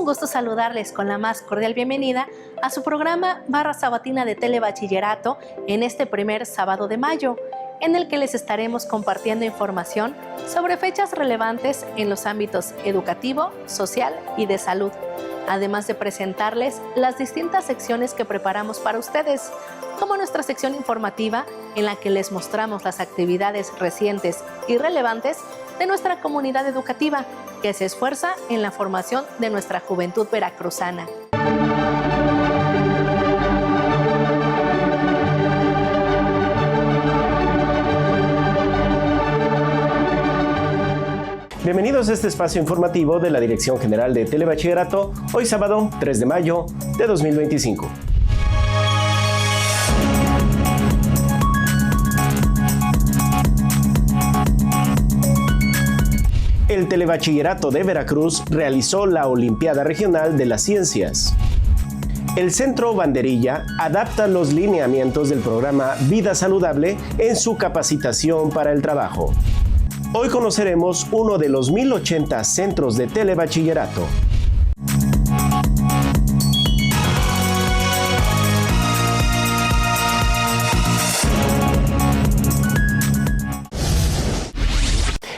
un gusto saludarles con la más cordial bienvenida a su programa Barra Sabatina de Telebachillerato en este primer sábado de mayo, en el que les estaremos compartiendo información sobre fechas relevantes en los ámbitos educativo, social y de salud, además de presentarles las distintas secciones que preparamos para ustedes, como nuestra sección informativa en la que les mostramos las actividades recientes y relevantes de nuestra comunidad educativa que se esfuerza en la formación de nuestra juventud veracruzana. Bienvenidos a este espacio informativo de la Dirección General de Telebachillerato, hoy sábado 3 de mayo de 2025. El Telebachillerato de Veracruz realizó la Olimpiada Regional de las Ciencias. El Centro Banderilla adapta los lineamientos del programa Vida Saludable en su capacitación para el trabajo. Hoy conoceremos uno de los 1080 centros de telebachillerato.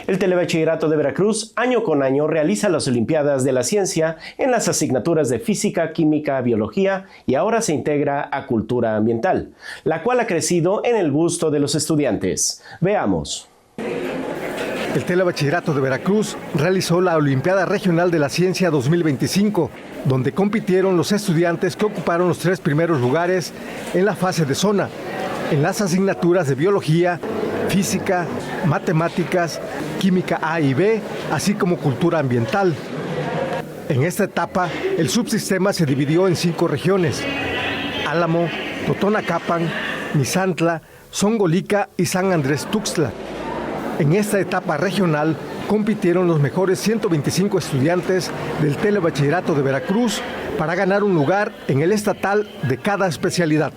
El Telebachillerato de Veracruz, año con año, realiza las Olimpiadas de la Ciencia en las asignaturas de Física, Química, Biología y ahora se integra a Cultura Ambiental, la cual ha crecido en el gusto de los estudiantes. Veamos. El Telebachillerato de Veracruz realizó la Olimpiada Regional de la Ciencia 2025, donde compitieron los estudiantes que ocuparon los 3 primeros lugares en la fase de zona, en las asignaturas de Biología, Física, Matemáticas, Química A y B, así como Cultura Ambiental. En esta etapa, el subsistema se dividió en 5 regiones: Álamo, Totonacapan, Misantla, Zongolica y San Andrés Tuxtla. En esta etapa regional compitieron los mejores 125 estudiantes del Telebachillerato de Veracruz para ganar un lugar en el estatal de cada especialidad.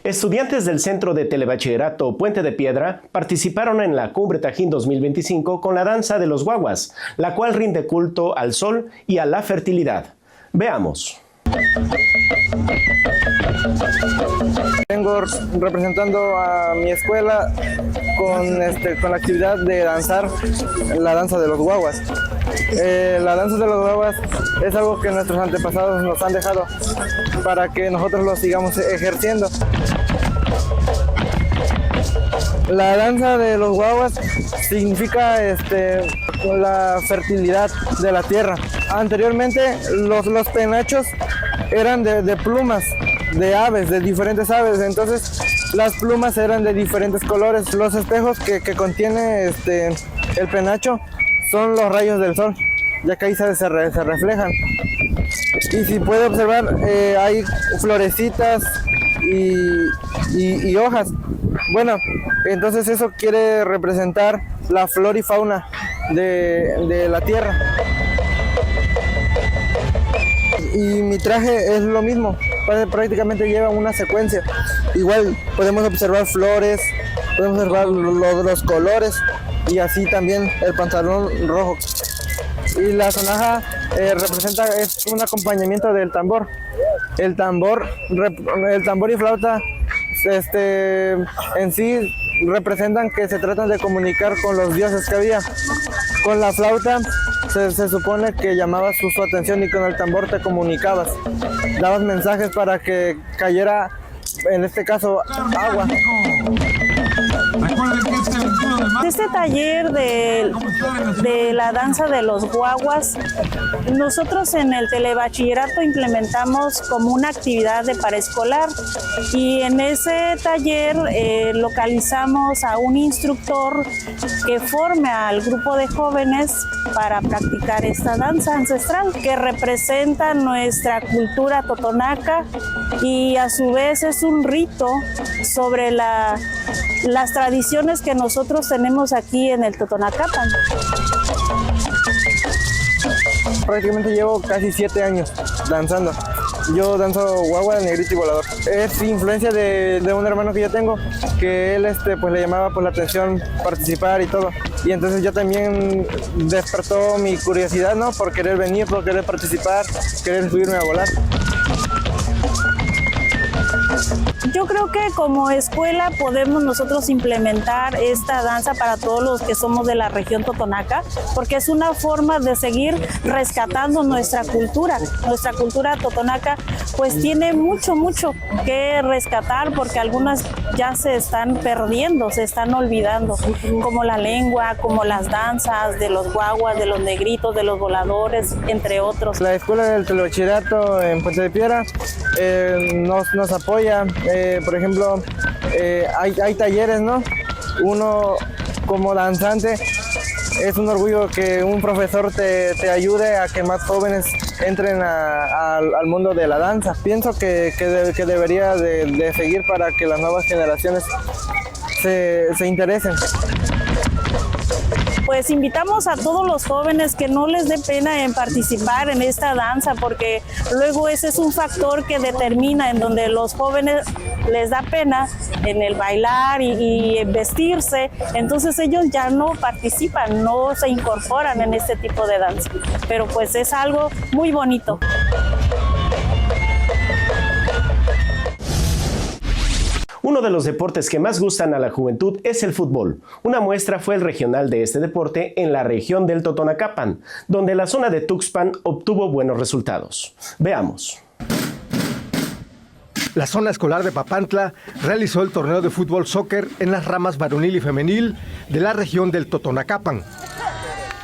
Estudiantes del Centro de Telebachillerato Puente de Piedra participaron en la Cumbre Tajín 2025 con la danza de los guaguas, la cual rinde culto al sol y a la fertilidad. Veamos. Vengo representando a mi escuela con la actividad de danzar la danza de los guaguas. La danza de los guaguas es algo que nuestros antepasados nos han dejado para que nosotros lo sigamos ejerciendo. La danza de los guaguas significa la fertilidad de la tierra. Anteriormente los penachos eran de plumas, de aves, de diferentes aves, entonces las plumas eran de diferentes colores. Los espejos que contiene el penacho son los rayos del sol, ya que ahí se reflejan. Y si puede observar, hay florecitas y hojas. Bueno, entonces eso quiere representar la flora y fauna de la tierra. Y mi traje es lo mismo, prácticamente lleva una secuencia. Igual podemos observar flores, podemos observar los colores y así también el pantalón rojo. Y la sonaja es un acompañamiento del tambor. El tambor y flauta en sí representan que se tratan de comunicar con los dioses que había. Con la flauta se supone que llamabas su atención y con el tambor te comunicabas. Dabas mensajes para que cayera, en este caso, agua. Este taller de la danza de los guaguas, nosotros en el telebachillerato implementamos como una actividad de paraescolar y en ese taller localizamos a un instructor que forme al grupo de jóvenes para practicar esta danza ancestral que representa nuestra cultura totonaca y a su vez es un rito sobre las tradiciones que nosotros tenemos aquí en el Totonacapan. Prácticamente llevo casi 7 años danzando. Yo danzo guagua, negrito y volador. Es influencia de un hermano que yo tengo, que él pues le llamaba la atención participar y todo. Y entonces yo también despertó mi curiosidad, ¿no? Por querer venir, por querer participar, querer subirme a volar. Yo creo que como escuela podemos nosotros implementar esta danza para todos los que somos de la región totonaca, porque es una forma de seguir rescatando nuestra cultura. Nuestra cultura totonaca pues tiene mucho que rescatar, porque algunas ya se están perdiendo, se están olvidando, como la lengua, como las danzas de los guaguas, de los negritos, de los voladores, entre otros. La Escuela del Telebachillerato en Puente de Piedra nos apoya. Por ejemplo, hay talleres, ¿no? Uno como danzante, es un orgullo que un profesor te ayude a que más jóvenes entren al mundo de la danza. Pienso que debería de seguir para que las nuevas generaciones se interesen. Pues invitamos a todos los jóvenes que no les dé pena en participar en esta danza, porque luego ese es un factor que determina en donde los jóvenes les da pena en el bailar y vestirse, entonces ellos ya no participan, no se incorporan en este tipo de danza, pero pues es algo muy bonito. Uno de los deportes que más gustan a la juventud es el fútbol. Una muestra fue el regional de este deporte en la región del Totonacapan, donde la zona de Tuxpan obtuvo buenos resultados. Veamos. La zona escolar de Papantla realizó el torneo de fútbol soccer en las ramas varonil y femenil de la región del Totonacapan.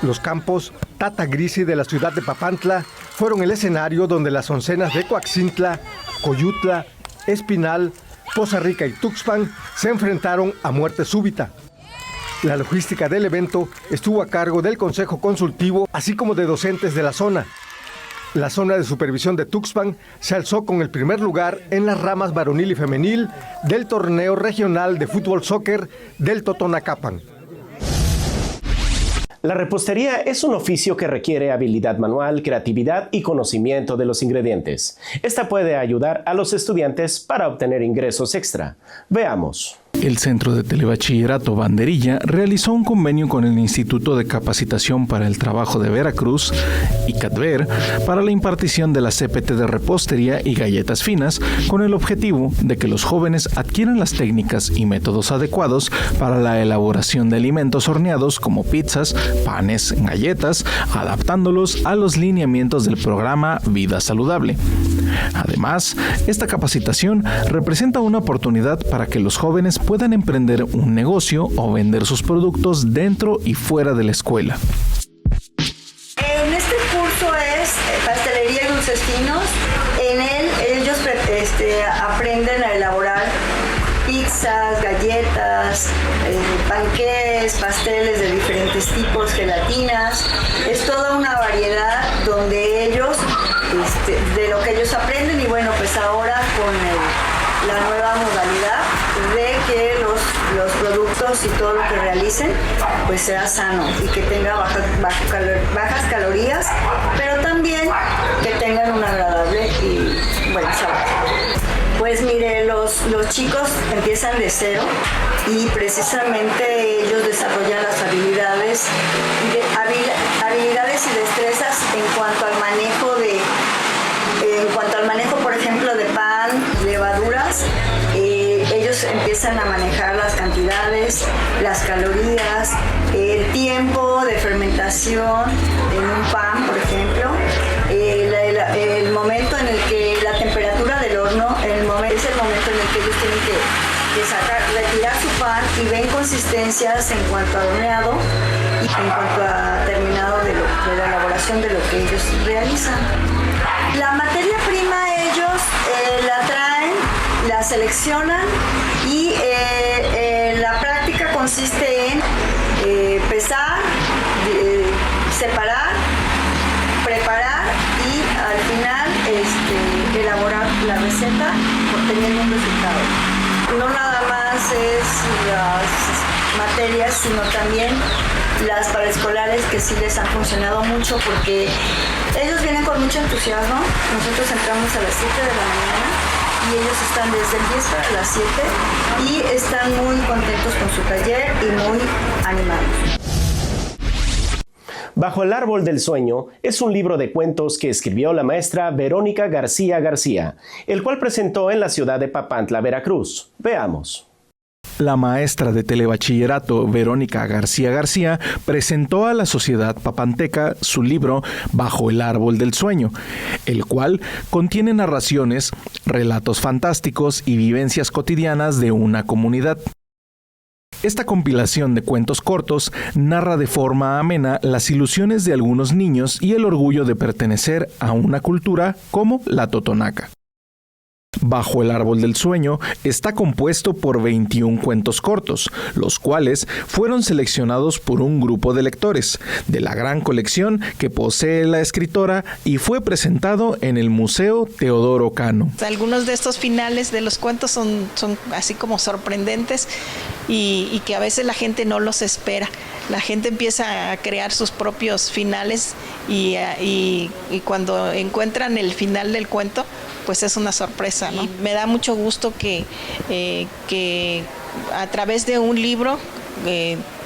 Los campos Tata Grisi de la ciudad de Papantla fueron el escenario donde las oncenas de Coaxintla, Coyutla, Espinal, Poza Rica y Tuxpan se enfrentaron a muerte súbita. La logística del evento estuvo a cargo del Consejo Consultivo, así como de docentes de la zona. La zona de supervisión de Tuxpan se alzó con el primer lugar en las ramas varonil y femenil del torneo regional de fútbol soccer del Totonacapan. La repostería es un oficio que requiere habilidad manual, creatividad y conocimiento de los ingredientes. Esta puede ayudar a los estudiantes para obtener ingresos extra. Veamos. El Centro de Telebachillerato Banderilla realizó un convenio con el Instituto de Capacitación para el Trabajo de Veracruz, ICATVER, para la impartición de la CPT de repostería y galletas finas, con el objetivo de que los jóvenes adquieran las técnicas y métodos adecuados para la elaboración de alimentos horneados como pizzas, panes, galletas, adaptándolos a los lineamientos del programa Vida Saludable. Además, esta capacitación representa una oportunidad para que los jóvenes puedan emprender un negocio o vender sus productos dentro y fuera de la escuela. En este curso es pastelería y dulces finos. En él ellos aprenden a elaborar pizzas, galletas, panqués, pasteles de diferentes tipos, gelatinas. Es toda una variedad donde ellos, de lo que ellos aprenden, y bueno, pues ahora con la nueva modalidad de que los productos y todo lo que realicen pues sea sano y que tenga bajas calorías, pero también que tengan un agradable y buen sabor. Pues mire, los chicos empiezan de cero y precisamente ellos desarrollan las habilidades y destrezas en cuanto al manejo, por ejemplo, de pan, levaduras. Ellos empiezan a manejar las cantidades, las calorías, el tiempo de fermentación en un pan, por ejemplo, el momento en el que la temperatura del horno, es el momento en el que ellos tienen que retirar su pan y ven consistencias en cuanto a horneado y en cuanto a terminado de la elaboración de lo que ellos realizan. La materia prima ellos la traen, la seleccionan y la práctica consiste en pesar, separar, preparar y al final elaborar la receta obteniendo un resultado. No nada más es las materias, sino también las paraescolares que sí les han funcionado mucho porque ellos vienen con mucho entusiasmo. Nosotros entramos a las 7 de la mañana y ellos están desde el 10 para las 7 y están muy contentos con su taller y muy animados. Bajo el árbol del sueño es un libro de cuentos que escribió la maestra Verónica García García, el cual presentó en la ciudad de Papantla, Veracruz. Veamos. La maestra de telebachillerato Verónica García García presentó a la sociedad papanteca su libro Bajo el árbol del sueño, el cual contiene narraciones, relatos fantásticos y vivencias cotidianas de una comunidad. Esta compilación de cuentos cortos narra de forma amena las ilusiones de algunos niños y el orgullo de pertenecer a una cultura como la totonaca. Bajo el árbol del sueño está compuesto por 21 cuentos cortos, los cuales fueron seleccionados por un grupo de lectores de la gran colección que posee la escritora y fue presentado en el Museo Teodoro Cano. Algunos de estos finales de los cuentos son así como sorprendentes y que a veces la gente no los espera. La gente empieza a crear sus propios finales y cuando encuentran el final del cuento, pues es una sorpresa, ¿no? Y me da mucho gusto que a través de un libro,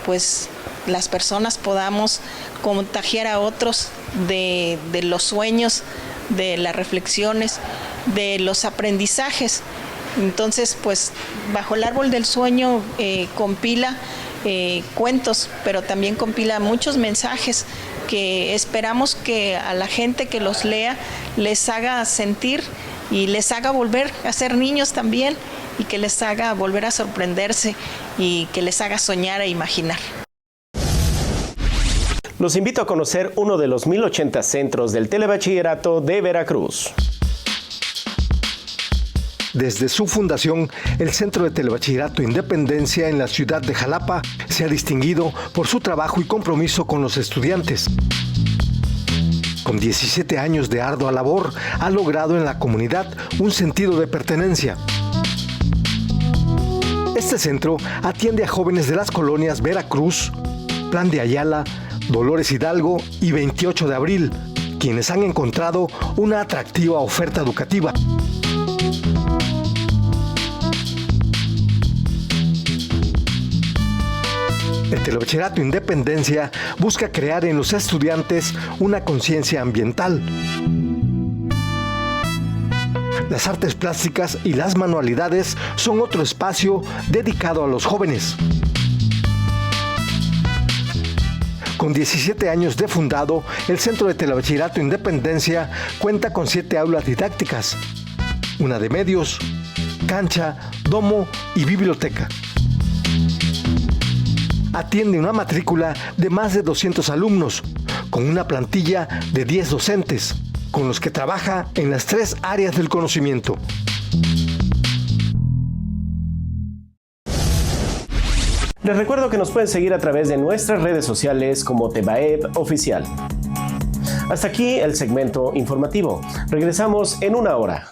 pues las personas podamos contagiar a otros de los sueños, de las reflexiones, de los aprendizajes. Entonces, pues Bajo el árbol del sueño compila cuentos, pero también compila muchos mensajes que esperamos que a la gente que los lea les haga sentir y les haga volver a ser niños también y que les haga volver a sorprenderse y que les haga soñar e imaginar. Los invito a conocer uno de los 1080 centros del telebachillerato de Veracruz. Desde su fundación, el Centro de Telebachillerato Independencia en la ciudad de Jalapa se ha distinguido por su trabajo y compromiso con los estudiantes. Con 17 años de ardua labor, ha logrado en la comunidad un sentido de pertenencia. Este centro atiende a jóvenes de las colonias Veracruz, Plan de Ayala, Dolores Hidalgo y 28 de Abril, quienes han encontrado una atractiva oferta educativa. El Telebachillerato Independencia busca crear en los estudiantes una conciencia ambiental. Las artes plásticas y las manualidades son otro espacio dedicado a los jóvenes. Con 17 años de fundado, el Centro de Telebachillerato Independencia cuenta con 7 aulas didácticas, una de medios, cancha, domo y biblioteca. Atiende una matrícula de más de 200 alumnos, con una plantilla de 10 docentes, con los que trabaja en las 3 áreas del conocimiento. Les recuerdo que nos pueden seguir a través de nuestras redes sociales como Tebaep Oficial. Hasta aquí el segmento informativo. Regresamos en una hora.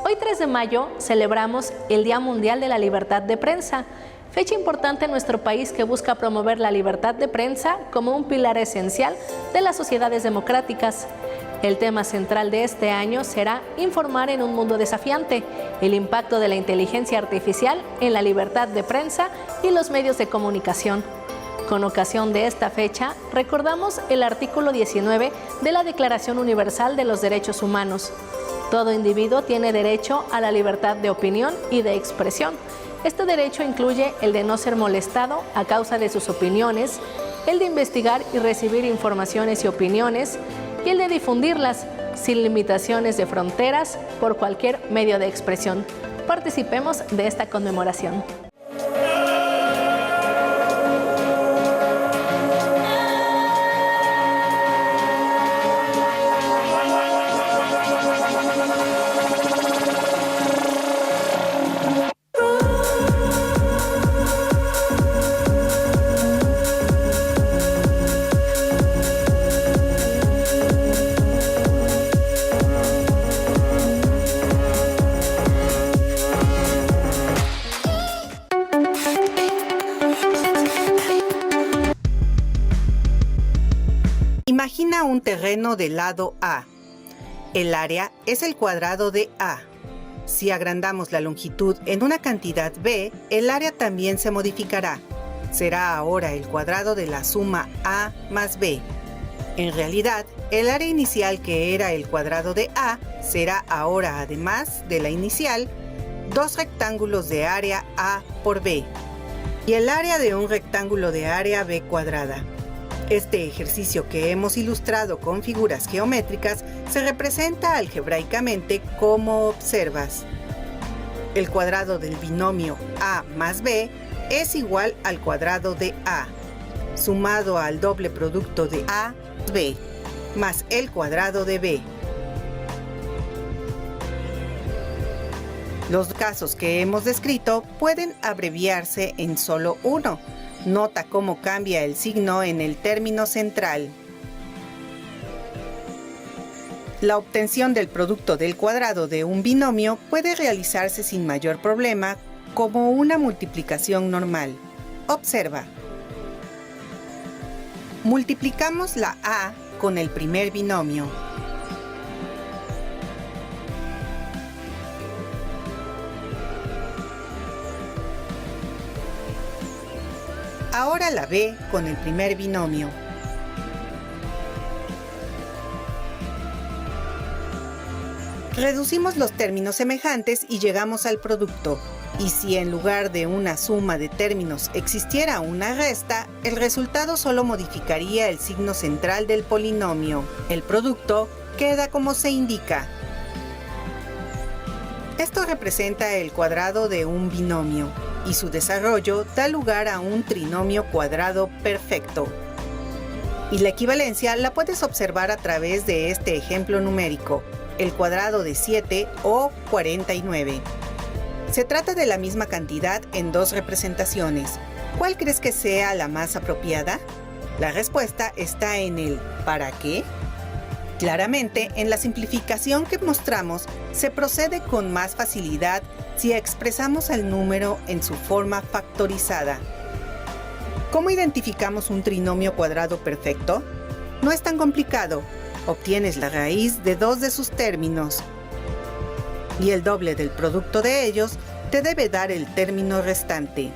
Hoy 3 de mayo celebramos el Día Mundial de la Libertad de Prensa. fecha importante en nuestro país que busca promover la libertad de prensa como un pilar esencial de las sociedades democráticas. El tema central de este año será informar en un mundo desafiante, el impacto de la inteligencia artificial en la libertad de prensa y los medios de comunicación. Con ocasión de esta fecha, recordamos el artículo 19 de la Declaración Universal de los Derechos Humanos. Todo individuo tiene derecho a la libertad de opinión y de expresión. Este derecho incluye el de no ser molestado a causa de sus opiniones, el de investigar y recibir informaciones y opiniones, y el de difundirlas sin limitaciones de fronteras por cualquier medio de expresión. Participemos de esta conmemoración. Imagina un terreno del lado A. El área es el cuadrado de A. Si agrandamos la longitud en una cantidad B, el área también se modificará. Será ahora el cuadrado de la suma A más B. En realidad, el área inicial, que era el cuadrado de A, será ahora, además de la inicial, dos rectángulos de área A por B y el área de un rectángulo de área B cuadrada. Este ejercicio, que hemos ilustrado con figuras geométricas, se representa algebraicamente como observas. El cuadrado del binomio A más B es igual al cuadrado de A, sumado al doble producto de A más B, más el cuadrado de B. Los casos que hemos descrito pueden abreviarse en solo uno. Nota cómo cambia el signo en el término central. La obtención del producto del cuadrado de un binomio puede realizarse sin mayor problema como una multiplicación normal. Observa. Multiplicamos la A con el primer binomio. Ahora la B con el primer binomio. Reducimos los términos semejantes y llegamos al producto. Y si en lugar de una suma de términos existiera una resta, el resultado solo modificaría el signo central del polinomio. El producto queda como se indica. Esto representa el cuadrado de un binomio, y su desarrollo da lugar a un trinomio cuadrado perfecto. Y la equivalencia la puedes observar a través de este ejemplo numérico, el cuadrado de 7 o 49. Se trata de la misma cantidad en dos representaciones. ¿Cuál crees que sea la más apropiada? La respuesta está en el ¿para qué? Claramente, en la simplificación que mostramos, se procede con más facilidad si expresamos el número en su forma factorizada. ¿Cómo identificamos un trinomio cuadrado perfecto? No es tan complicado. Obtienes la raíz de dos de sus términos, y el doble del producto de ellos te debe dar el término restante.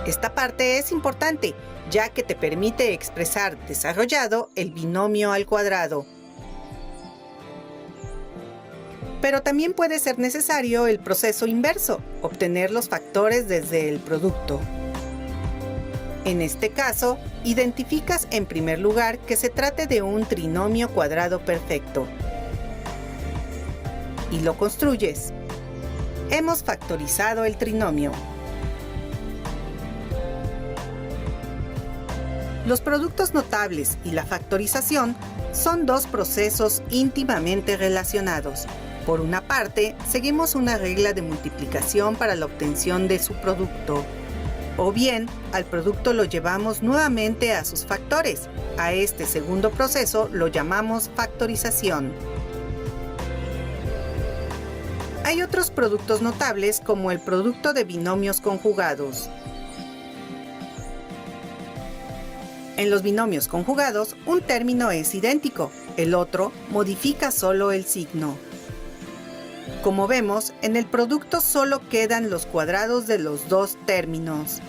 Esta parte es importante, ya que te permite expresar desarrollado el binomio al cuadrado. Pero también puede ser necesario el proceso inverso, obtener los factores desde el producto. En este caso, identificas en primer lugar que se trate de un trinomio cuadrado perfecto y lo construyes. Hemos factorizado el trinomio. Los productos notables y la factorización son dos procesos íntimamente relacionados. Por una parte, seguimos una regla de multiplicación para la obtención de su producto. O bien, al producto lo llevamos nuevamente a sus factores. A este segundo proceso lo llamamos factorización. Hay otros productos notables como el producto de binomios conjugados. En los binomios conjugados, un término es idéntico, el otro modifica solo el signo. Como vemos, en el producto solo quedan los cuadrados de los dos términos.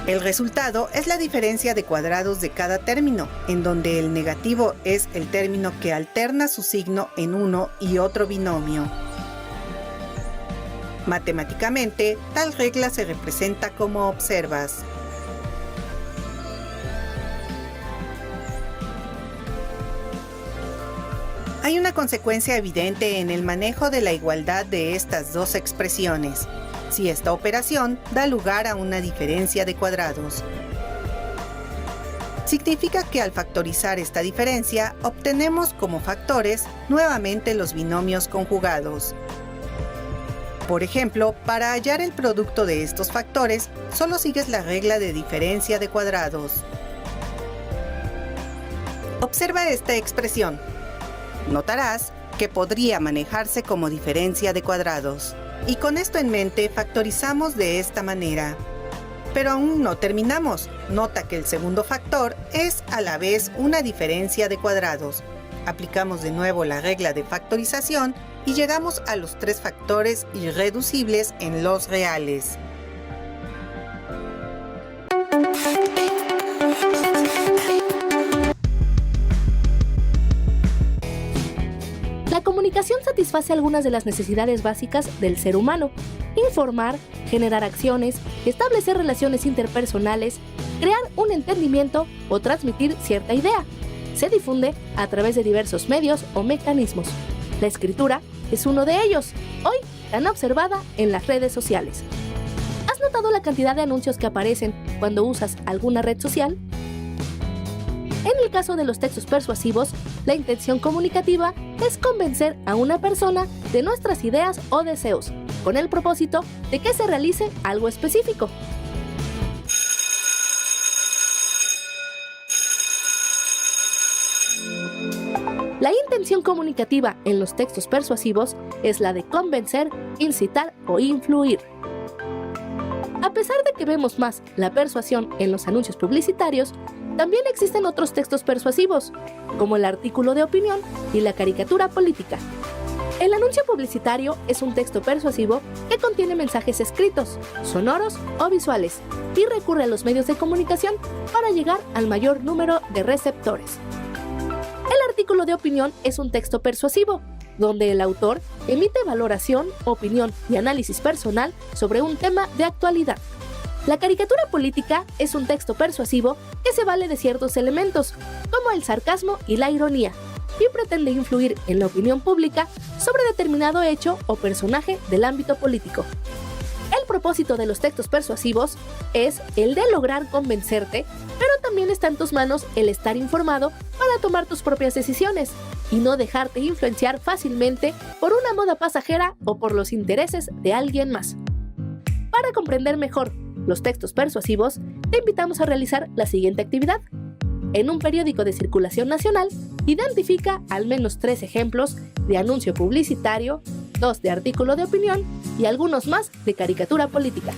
El resultado es la diferencia de cuadrados de cada término, en donde el negativo es el término que alterna su signo en uno y otro binomio. Matemáticamente, tal regla se representa como observas. Hay una consecuencia evidente en el manejo de la igualdad de estas dos expresiones, si esta operación da lugar a una diferencia de cuadrados. Significa que al factorizar esta diferencia, obtenemos como factores nuevamente los binomios conjugados. Por ejemplo, para hallar el producto de estos factores, solo sigues la regla de diferencia de cuadrados. Observa esta expresión. Notarás que podría manejarse como diferencia de cuadrados. Y con esto en mente, factorizamos de esta manera. Pero aún no terminamos. Nota que el segundo factor es a la vez una diferencia de cuadrados. Aplicamos de nuevo la regla de factorización y llegamos a los tres factores irreducibles en los reales. La comunicación satisface algunas de las necesidades básicas del ser humano: informar, generar acciones, establecer relaciones interpersonales, crear un entendimiento o transmitir cierta idea. Se difunde a través de diversos medios o mecanismos. La escritura es uno de ellos, hoy tan observada en las redes sociales. ¿Has notado la cantidad de anuncios que aparecen cuando usas alguna red social? En el caso de los textos persuasivos, la intención comunicativa es convencer a una persona de nuestras ideas o deseos, con el propósito de que se realice algo específico. La intención comunicativa en los textos persuasivos es la de convencer, incitar o influir. A pesar de que vemos más la persuasión en los anuncios publicitarios, también existen otros textos persuasivos, como el artículo de opinión y la caricatura política. El anuncio publicitario es un texto persuasivo que contiene mensajes escritos, sonoros o visuales y recurre a los medios de comunicación para llegar al mayor número de receptores. El artículo de opinión es un texto persuasivo, donde el autor emite valoración, opinión y análisis personal sobre un tema de actualidad. La caricatura política es un texto persuasivo que se vale de ciertos elementos, como el sarcasmo y la ironía, y pretende influir en la opinión pública sobre determinado hecho o personaje del ámbito político. El propósito de los textos persuasivos es el de lograr convencerte, pero también está en tus manos el estar informado para tomar tus propias decisiones y no dejarte influenciar fácilmente por una moda pasajera o por los intereses de alguien más. Para comprender mejor los textos persuasivos, te invitamos a realizar la siguiente actividad. En un periódico de circulación nacional, identifica al menos 3 ejemplos de anuncio publicitario, 2 de artículo de opinión y algunos más de caricatura política.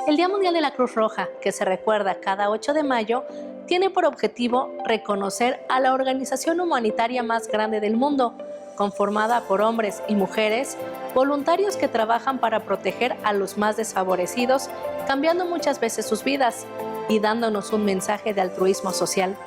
El Día Mundial de la Cruz Roja, que se recuerda cada 8 de mayo, tiene por objetivo reconocer a la organización humanitaria más grande del mundo, conformada por hombres y mujeres, voluntarios que trabajan para proteger a los más desfavorecidos, cambiando muchas veces sus vidas y dándonos un mensaje de altruismo social.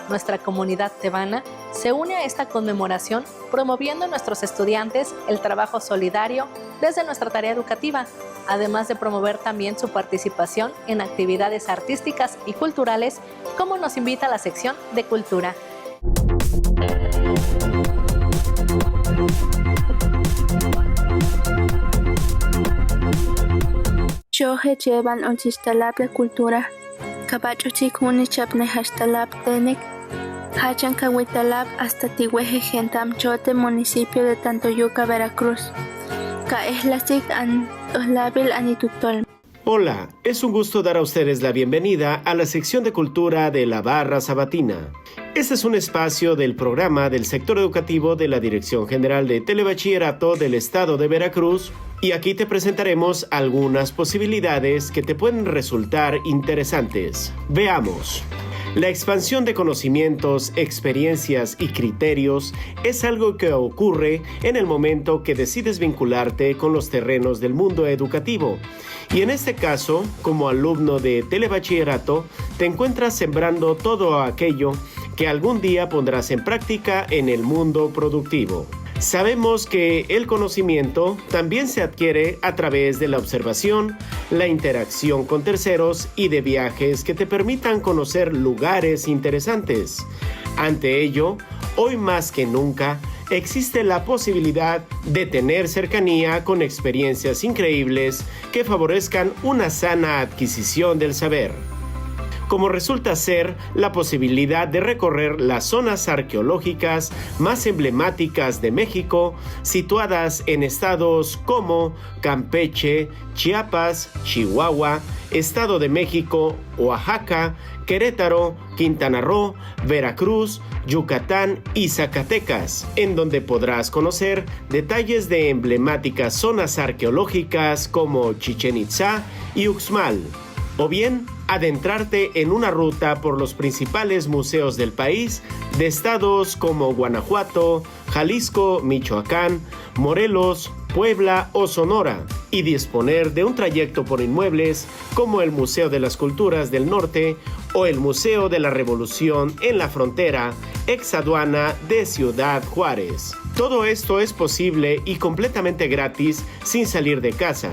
Nuestra comunidad tebana se une a esta conmemoración promoviendo a nuestros estudiantes el trabajo solidario desde nuestra tarea educativa, además de promover también su participación en actividades artísticas y culturales, como nos invita la sección de Cultura. Aloje llevan unchistalab de cultura. Cabachuchik unichapne hashtalab tenek. Hachan Cahuitalab hasta Tihueje Gentamchote, municipio de Tantoyuca, Veracruz. Caeslasik an Oslabil Anitutol. Hola, es un gusto dar a ustedes la bienvenida a la sección de cultura de la Barra Sabatina. Este es un espacio del programa del sector educativo de la Dirección General de Telebachillerato del Estado de Veracruz y aquí te presentaremos algunas posibilidades que te pueden resultar interesantes. Veamos. La expansión de conocimientos, experiencias y criterios es algo que ocurre en el momento que decides vincularte con los terrenos del mundo educativo. Y en este caso, como alumno de telebachillerato, te encuentras sembrando todo aquello que algún día pondrás en práctica en el mundo productivo. Sabemos que el conocimiento también se adquiere a través de la observación, la interacción con terceros y de viajes que te permitan conocer lugares interesantes. Ante ello, hoy más que nunca, existe la posibilidad de tener cercanía con experiencias increíbles que favorezcan una sana adquisición del saber, como resulta ser la posibilidad de recorrer las zonas arqueológicas más emblemáticas de México, situadas en estados como Campeche, Chiapas, Chihuahua, Estado de México, Oaxaca, Querétaro, Quintana Roo, Veracruz, Yucatán y Zacatecas, en donde podrás conocer detalles de emblemáticas zonas arqueológicas como Chichén Itzá y Uxmal, o bien adentrarte en una ruta por los principales museos del país de estados como Guanajuato, Jalisco, Michoacán, Morelos, Puebla o Sonora y disponer de un trayecto por inmuebles como el Museo de las Culturas del Norte o el Museo de la Revolución en la frontera exaduana de Ciudad Juárez. Todo esto es posible y completamente gratis sin salir de casa.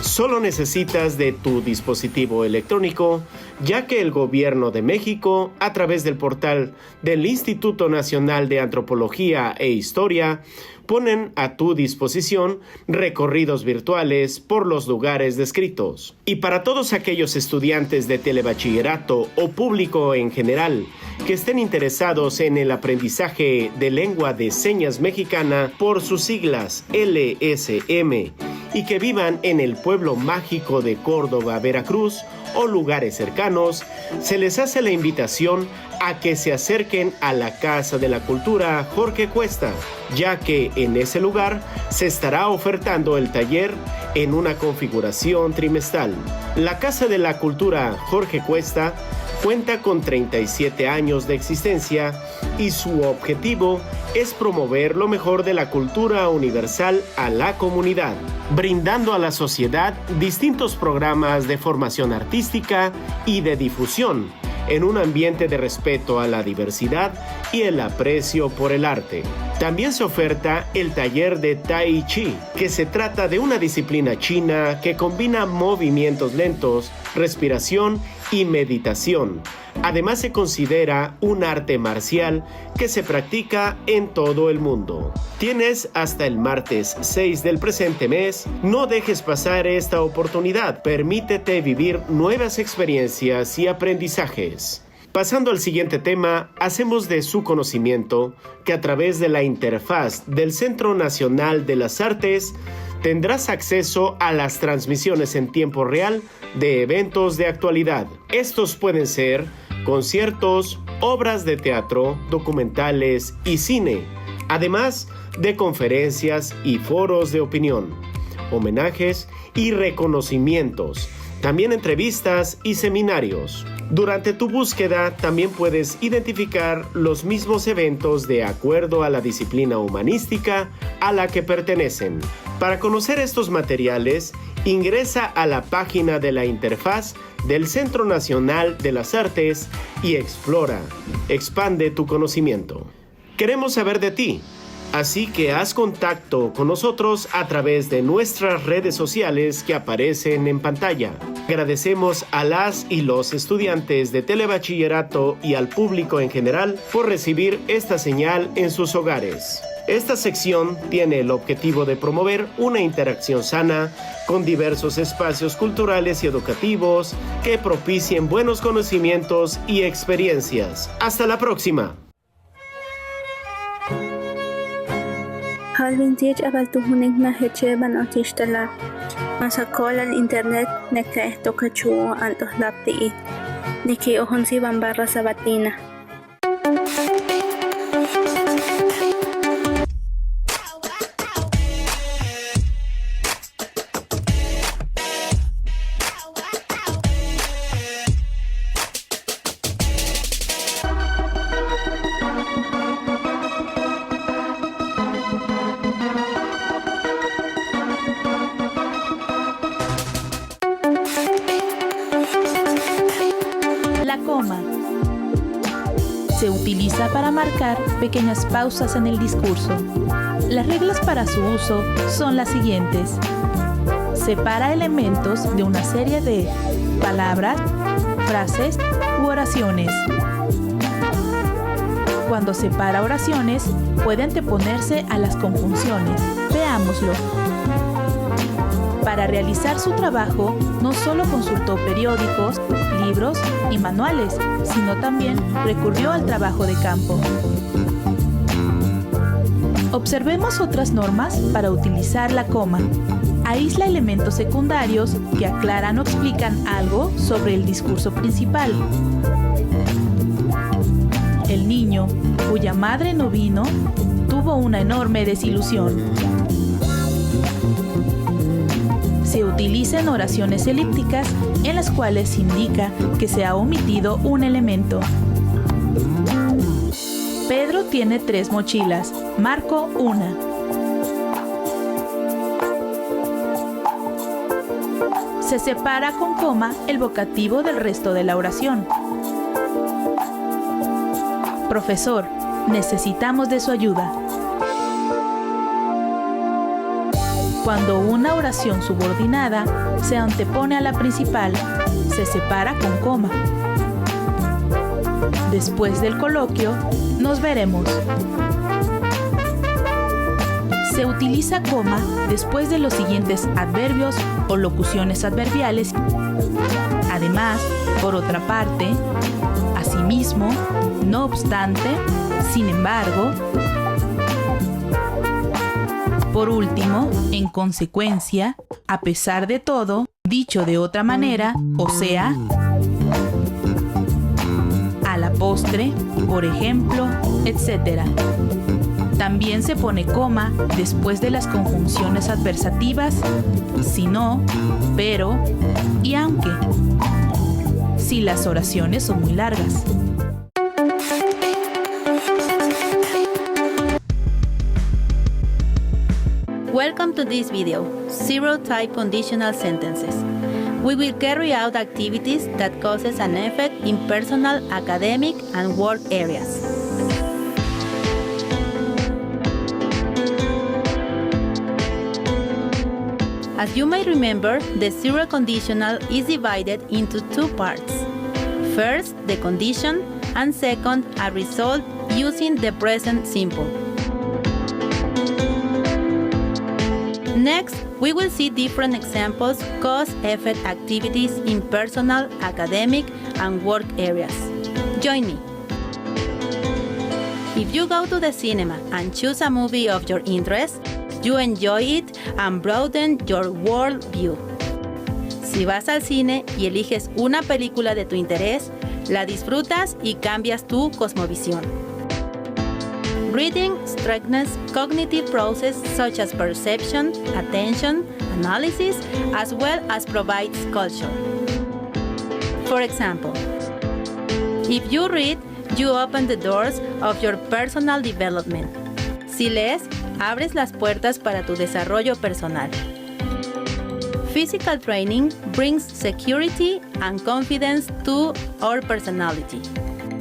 Solo necesitas de tu dispositivo electrónico, ya que el Gobierno de México, a través del portal del Instituto Nacional de Antropología e Historia, ponen a tu disposición recorridos virtuales por los lugares descritos. Y para todos aquellos estudiantes de telebachillerato o público en general que estén interesados en el aprendizaje de lengua de señas mexicana por sus siglas LSM, y que vivan en el pueblo mágico de Córdoba, Veracruz o lugares cercanos, se les hace la invitación a que se acerquen a la Casa de la Cultura Jorge Cuesta, ya que en ese lugar se estará ofertando el taller en una configuración trimestral. La Casa de la Cultura Jorge Cuesta cuenta con 37 años de existencia y su objetivo es promover lo mejor de la cultura universal a la comunidad, brindando a la sociedad distintos programas de formación artística y de difusión, en un ambiente de respeto a la diversidad y el aprecio por el arte. También se oferta el taller de Tai Chi, que se trata de una disciplina china que combina movimientos lentos, respiración y meditación. Además se considera un arte marcial que se practica en todo el mundo. Tienes hasta el martes 6 del presente mes. No dejes pasar esta oportunidad. Permítete vivir nuevas experiencias y aprendizajes. Pasando al siguiente tema, hacemos de su conocimiento que a través de la interfaz del Centro Nacional de las Artes tendrás acceso a las transmisiones en tiempo real de eventos de actualidad. Estos pueden ser conciertos, obras de teatro, documentales y cine, además de conferencias y foros de opinión, homenajes y reconocimientos, también entrevistas y seminarios. Durante tu búsqueda también puedes identificar los mismos eventos de acuerdo a la disciplina humanística a la que pertenecen. Para conocer estos materiales, ingresa a la página de la interfaz del Centro Nacional de las Artes y explora, expande tu conocimiento. Queremos saber de ti, así que haz contacto con nosotros a través de nuestras redes sociales que aparecen en pantalla. Agradecemos a las y los estudiantes de telebachillerato y al público en general por recibir esta señal en sus hogares. Esta sección tiene el objetivo de promover una interacción sana con diversos espacios culturales y educativos que propicien buenos conocimientos y experiencias. ¡Hasta la próxima! Halvintiech abaltuhunik na hecheban otistala. Masakol al internet nekre tokachu antos lapti. Niki ojonsi Barra Sabatina. La coma se utiliza para marcar pequeñas pausas en el discurso. Las reglas para su uso son las siguientes. Separa elementos de una serie de palabras, frases u oraciones. Cuando separa oraciones, puede anteponerse a las conjunciones. Veámoslo. Para realizar su trabajo, no solo consultó periódicos, libros y manuales, sino también recurrió al trabajo de campo. Observemos otras normas para utilizar la coma. Aísla elementos secundarios que aclaran o explican algo sobre el discurso principal. El niño, cuya madre no vino, tuvo una enorme desilusión. Se utilizan oraciones elípticas en las cuales se indica que se ha omitido un elemento. Pedro tiene 3 mochilas, Marco una. Se separa con coma el vocativo del resto de la oración. Profesor, necesitamos de su ayuda. Cuando una oración subordinada se antepone a la principal, se separa con coma. Después del coloquio, nos veremos. Se utiliza coma después de los siguientes adverbios o locuciones adverbiales. Además, por otra parte, asimismo, no obstante, sin embargo. Por último, en consecuencia, a pesar de todo, dicho de otra manera, o sea, a la postre, por ejemplo, etc. También se pone coma después de las conjunciones adversativas, si no, pero y aunque, si las oraciones son muy largas. Welcome to this video, Zero Type Conditional Sentences. We will carry out activities that causes an effect in personal, academic, and work areas. As you may remember, the zero conditional is divided into 2 parts. First, the condition, and second, a result using the present simple. Next, we will see different examples cause-effect activities in personal, academic, and work areas. Join me. If you go to the cinema and choose a movie of your interest, you enjoy it and broaden your world view. Si vas al cine y eliges una película de tu interés, la disfrutas y cambias tu cosmovisión. Reading strengthens cognitive processes such as perception, attention, analysis, as well as provides culture. For example, if you read, you open the doors of your personal development. Si lees, abres las puertas para tu desarrollo personal. Physical training brings security and confidence to our personality.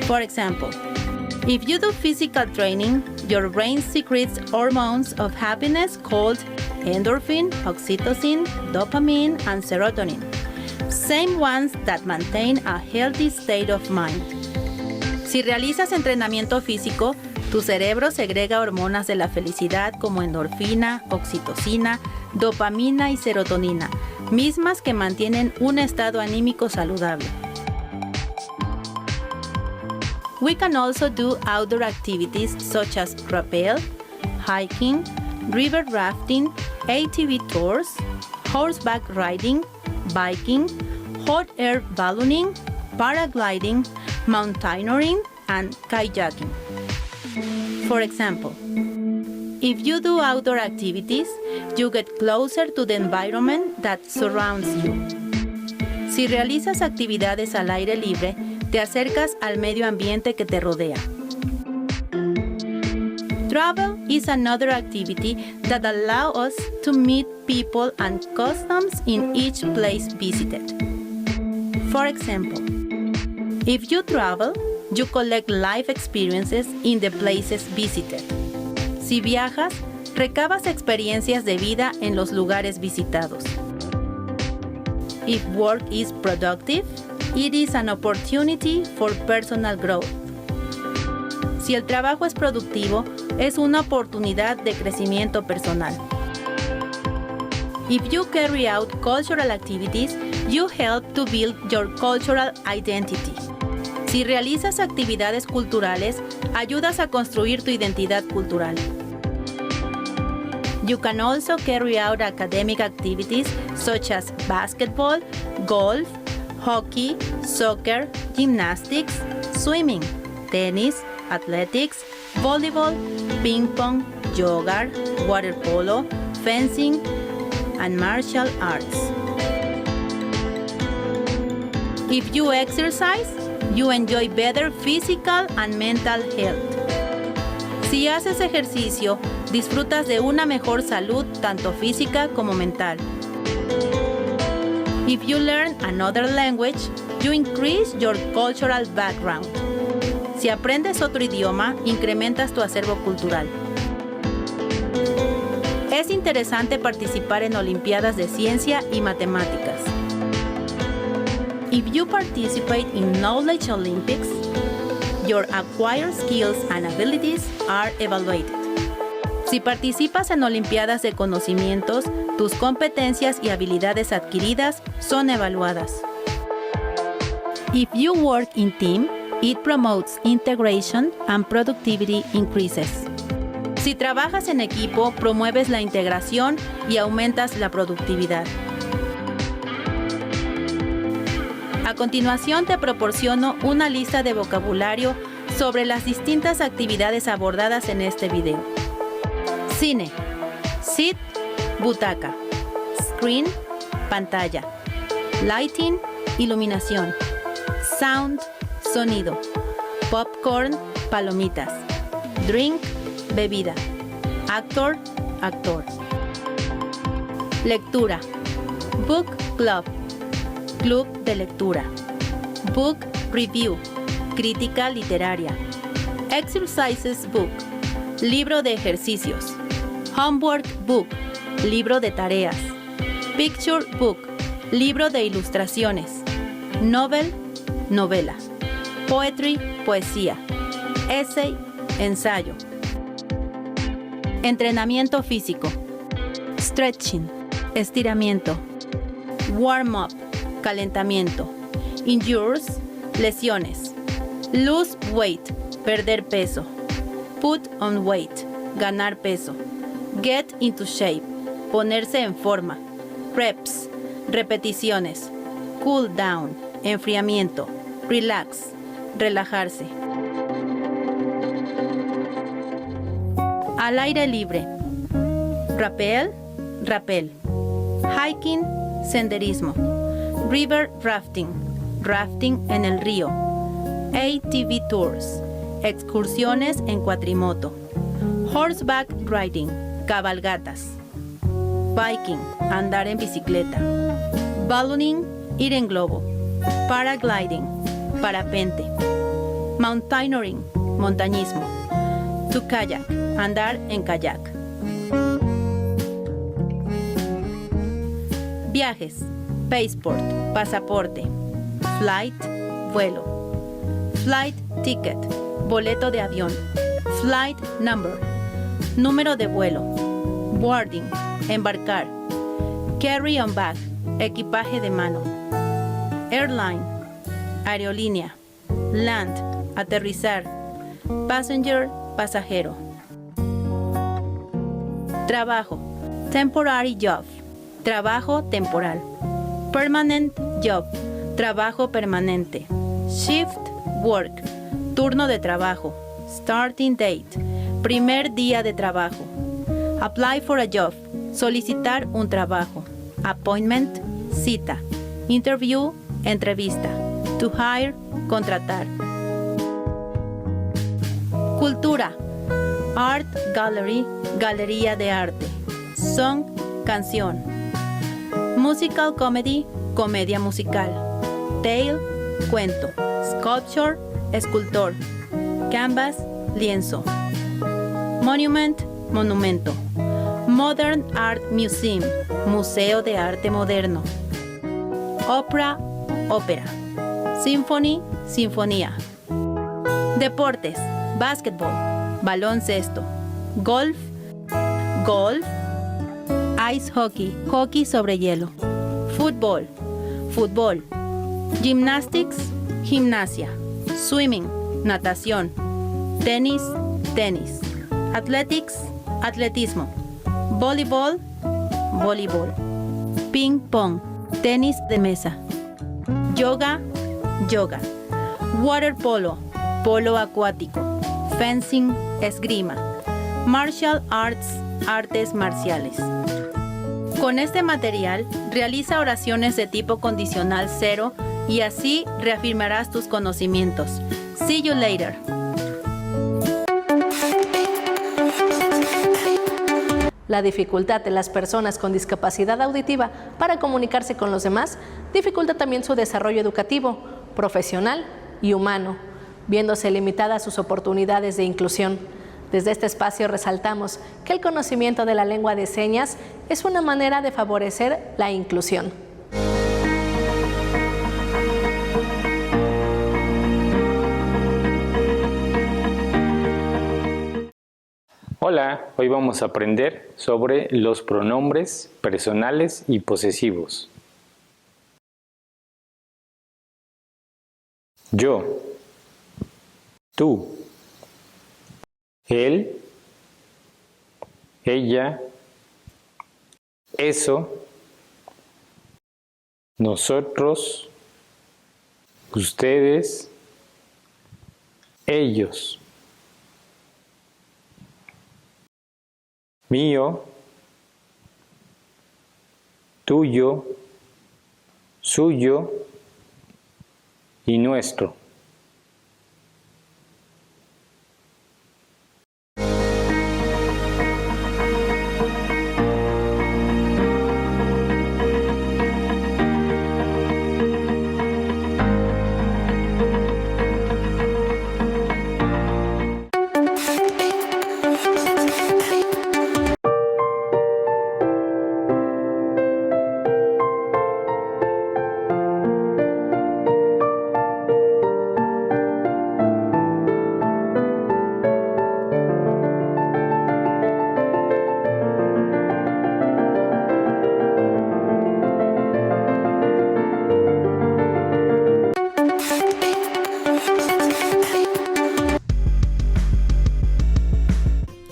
For example, if you do physical training, your brain secretes hormones of happiness called endorphin, oxytocin, dopamine, and serotonin, same ones that maintain a healthy state of mind. Si realizas entrenamiento físico, Tu cerebro segrega hormonas de la felicidad como endorfina, oxitocina, dopamina y serotonina, mismas que mantienen un estado anímico saludable. We can also do outdoor activities such as rappel, hiking, river rafting, ATV tours, horseback riding, biking, hot air ballooning, paragliding, mountaineering, and kayaking. For example, if you do outdoor activities, you get closer to the environment that surrounds you. Si realizas actividades al aire libre, te acercas al medio ambiente que te rodea. Travel is another activity that allows us to meet people and customs in each place visited. For example, if you travel, you collect life experiences in the places visited. Si viajas, recabas experiencias de vida en los lugares visitados. If work is productive, it is an opportunity for personal growth. Si el trabajo es productivo, es una oportunidad de crecimiento personal. If you carry out cultural activities, you help to build your cultural identity. Si realizas actividades culturales, ayudas a construir tu identidad cultural. You can also carry out academic activities such as basketball, golf, hockey, soccer, gymnastics, swimming, tennis, athletics, volleyball, ping pong, yoga, water polo, fencing, and martial arts. If you exercise, you enjoy better physical and mental health. Si haces ejercicio, disfrutas de una mejor salud tanto física como mental. If you learn another language, you increase your cultural background. Si aprendes otro idioma, incrementas tu acervo cultural. Es interesante participar en olimpiadas de ciencia y matemáticas. If you participate in Knowledge Olympics, your acquired skills and abilities are evaluated. Si participas en olimpiadas de conocimientos, tus competencias y habilidades adquiridas son evaluadas. If you work in team, it promotes integration and productivity increases. Si trabajas en equipo, promueves la integración y aumentas la productividad. A continuación te proporciono una lista de vocabulario sobre las distintas actividades abordadas en este video. Cine. Seat, butaca. Screen, pantalla. Lighting, iluminación. Sound, sonido. Popcorn, palomitas. Drink, bebida. Actor, actor. Lectura. Book club. Club de lectura. Book review. Crítica literaria. Exercises book. Libro de ejercicios. Homework book. Libro de tareas. Picture book. Libro de ilustraciones. Novel, novela. Poetry, poesía. Essay, ensayo. Entrenamiento físico. Stretching, estiramiento. Warm up, calentamiento. Injuries, lesiones. Lose weight, perder peso. Put on weight, ganar peso. Get into shape, ponerse en forma. Reps, repeticiones. Cool down, enfriamiento. Relax, relajarse. Al aire libre. Rappel, rappel. Hiking, senderismo. River rafting, rafting en el río. ATV tours, excursiones en cuatrimoto. Horseback riding, cabalgatas. Biking, andar en bicicleta. Ballooning, ir en globo. Paragliding, parapente. Mountaineering, montañismo. To kayak, andar en kayak. Viajes, passport, pasaporte. Flight, vuelo. Flight ticket, boleto de avión. Flight number, número de vuelo. Boarding, embarcar. Carry on bag, equipaje de mano. Airline, aerolínea. Land, aterrizar. Passenger, pasajero. Trabajo, temporary job, trabajo temporal. Permanent job, trabajo permanente. Shift work, turno de trabajo. Starting date, primer día de trabajo. Apply for a job, solicitar un trabajo. Appointment, cita. Interview, entrevista. To hire, contratar. Cultura, art gallery, galería de arte. Song, canción. Musical comedy, comedia musical. Tale, cuento. Sculpture, escultor. Canvas, lienzo. Monument, monumento. Modern Art Museum, museo de arte moderno. Opera, ópera. Symphony, sinfonía. Deportes, básquetbol, baloncesto. Golf, golf. Ice hockey, hockey sobre hielo. Fútbol, fútbol. Gymnastics, gimnasia. Swimming, natación. Tenis, tenis. Athletics, atletismo. Voleibol, voleibol. Ping pong, tenis de mesa. Yoga, yoga. Water polo, polo acuático. Fencing, esgrima. Martial arts, artes marciales. Con este material, realiza oraciones de tipo condicional 0 y así reafirmarás tus conocimientos. See you later. La dificultad de las personas con discapacidad auditiva para comunicarse con los demás dificulta también su desarrollo educativo, profesional y humano, viéndose limitadas sus oportunidades de inclusión. Desde este espacio resaltamos que el conocimiento de la lengua de señas es una manera de favorecer la inclusión. Hola, hoy vamos a aprender sobre los pronombres personales y posesivos. Yo, tú, él, ella, eso, nosotros, ustedes, ellos. Mío, tuyo, suyo y nuestro.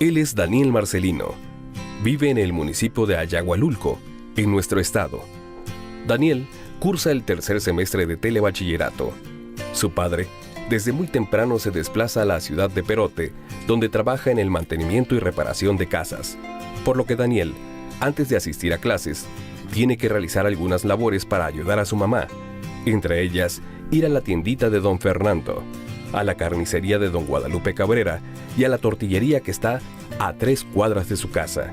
Él es Daniel Marcelino. Vive en el municipio de Ayagualulco, en nuestro estado. Daniel cursa el tercer semestre de telebachillerato. Su padre, desde muy temprano se desplaza a la ciudad de Perote, donde trabaja en el mantenimiento y reparación de casas. Por lo que Daniel, antes de asistir a clases, tiene que realizar algunas labores para ayudar a su mamá, entre ellas ir a la tiendita de Don Fernando, a la carnicería de Don Guadalupe Cabrera y a la tortillería que está a 3 cuadras de su casa.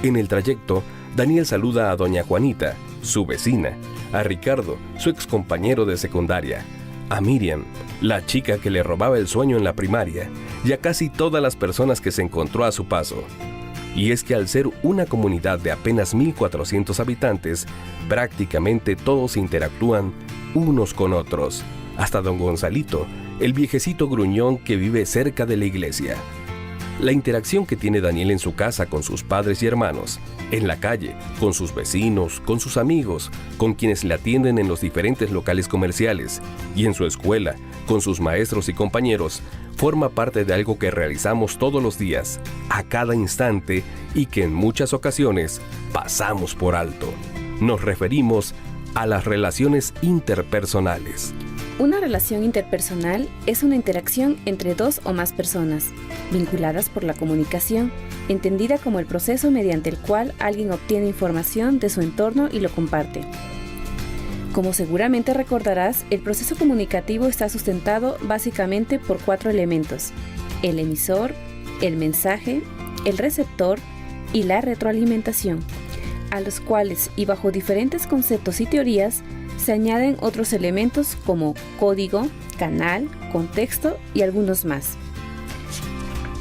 En el trayecto, Daniel saluda a Doña Juanita, su vecina, a Ricardo, su excompañero de secundaria, a Miriam, la chica que le robaba el sueño en la primaria, y a casi todas las personas que se encontró a su paso. Y es que al ser una comunidad de apenas 1,400 habitantes, prácticamente todos interactúan unos con otros, hasta don Gonzalito, el viejecito gruñón que vive cerca de la iglesia. La interacción que tiene Daniel en su casa con sus padres y hermanos, en la calle, con sus vecinos, con sus amigos, con quienes le atienden en los diferentes locales comerciales y en su escuela, con sus maestros y compañeros, forma parte de algo que realizamos todos los días, a cada instante y que en muchas ocasiones pasamos por alto. Nos referimos a las relaciones interpersonales. Una relación interpersonal es una interacción entre dos o más personas, vinculadas por la comunicación, entendida como el proceso mediante el cual alguien obtiene información de su entorno y lo comparte. Como seguramente recordarás, el proceso comunicativo está sustentado básicamente por 4 elementos: el emisor, el mensaje, el receptor y la retroalimentación, a los cuales, y bajo diferentes conceptos y teorías, se añaden otros elementos como código, canal, contexto y algunos más.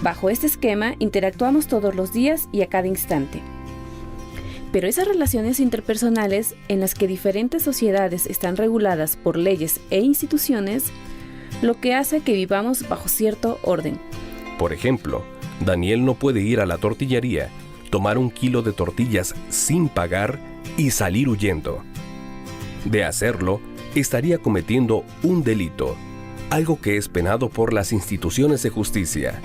Bajo este esquema interactuamos todos los días y a cada instante. Pero esas relaciones interpersonales en las que diferentes sociedades están reguladas por leyes e instituciones, lo que hace que vivamos bajo cierto orden. Por ejemplo, Daniel no puede ir a la tortillería, tomar 1 kilo de tortillas sin pagar y salir huyendo. De hacerlo, estaría cometiendo un delito, algo que es penado por las instituciones de justicia.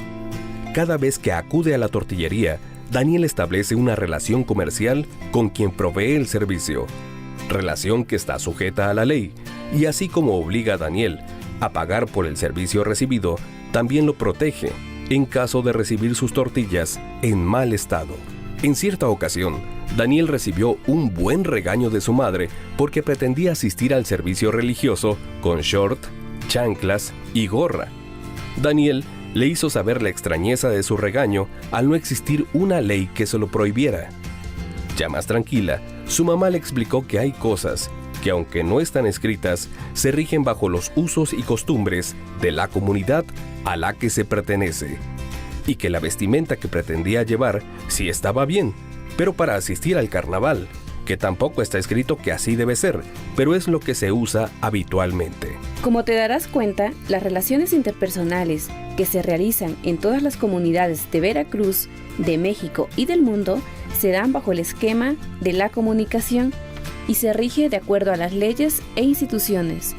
Cada vez que acude a la tortillería, Daniel establece una relación comercial con quien provee el servicio, relación que está sujeta a la ley, y así como obliga a Daniel a pagar por el servicio recibido, también lo protege en caso de recibir sus tortillas en mal estado. En cierta ocasión, Daniel recibió un buen regaño de su madre porque pretendía asistir al servicio religioso con short, chanclas y gorra. Daniel le hizo saber la extrañeza de su regaño al no existir una ley que se lo prohibiera. Ya más tranquila, su mamá le explicó que hay cosas que, aunque no están escritas, se rigen bajo los usos y costumbres de la comunidad a la que se pertenece, y que la vestimenta que pretendía llevar sí estaba bien, pero para asistir al carnaval, que tampoco está escrito que así debe ser, pero es lo que se usa habitualmente. Como te darás cuenta, las relaciones interpersonales que se realizan en todas las comunidades de Veracruz, de México y del mundo se dan bajo el esquema de la comunicación y se rige de acuerdo a las leyes e instituciones.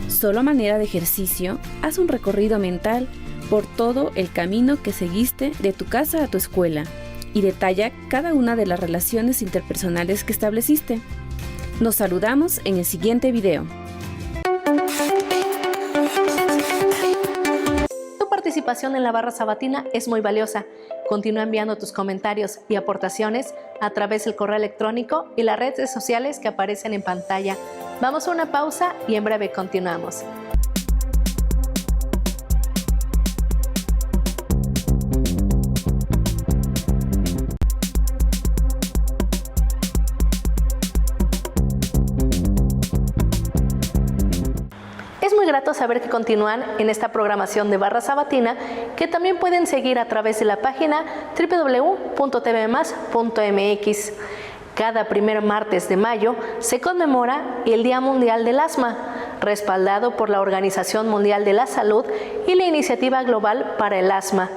Solo a manera de ejercicio, haz un recorrido mental por todo el camino que seguiste de tu casa a tu escuela y detalla cada una de las relaciones interpersonales que estableciste. Nos saludamos en el siguiente video. Tu participación en la barra sabatina es muy valiosa. Continúa enviando tus comentarios y aportaciones a través del correo electrónico y las redes sociales que aparecen en pantalla. Vamos a una pausa y en breve continuamos. Es muy grato saber que continúan en esta programación de Barra Sabatina, que también pueden seguir a través de la página www.tvmas.mx. Cada primer martes de mayo se conmemora el Día Mundial del Asma, respaldado por la Organización Mundial de la Salud y la Iniciativa Global para el Asma.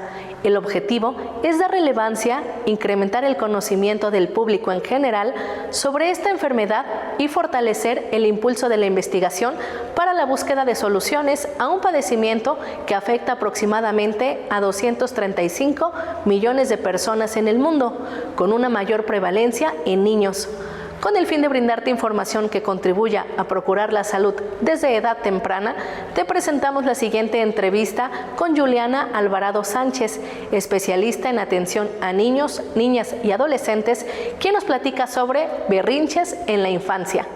El objetivo es dar relevancia, incrementar el conocimiento del público en general sobre esta enfermedad y fortalecer el impulso de la investigación para la búsqueda de soluciones a un padecimiento que afecta aproximadamente a 235 millones de personas en el mundo, con una mayor prevalencia en niños. Con el fin de brindarte información que contribuya a procurar la salud desde edad temprana, te presentamos la siguiente entrevista con Juliana Alvarado Sánchez, especialista en atención a niños, niñas y adolescentes, quien nos platica sobre berrinches en la infancia.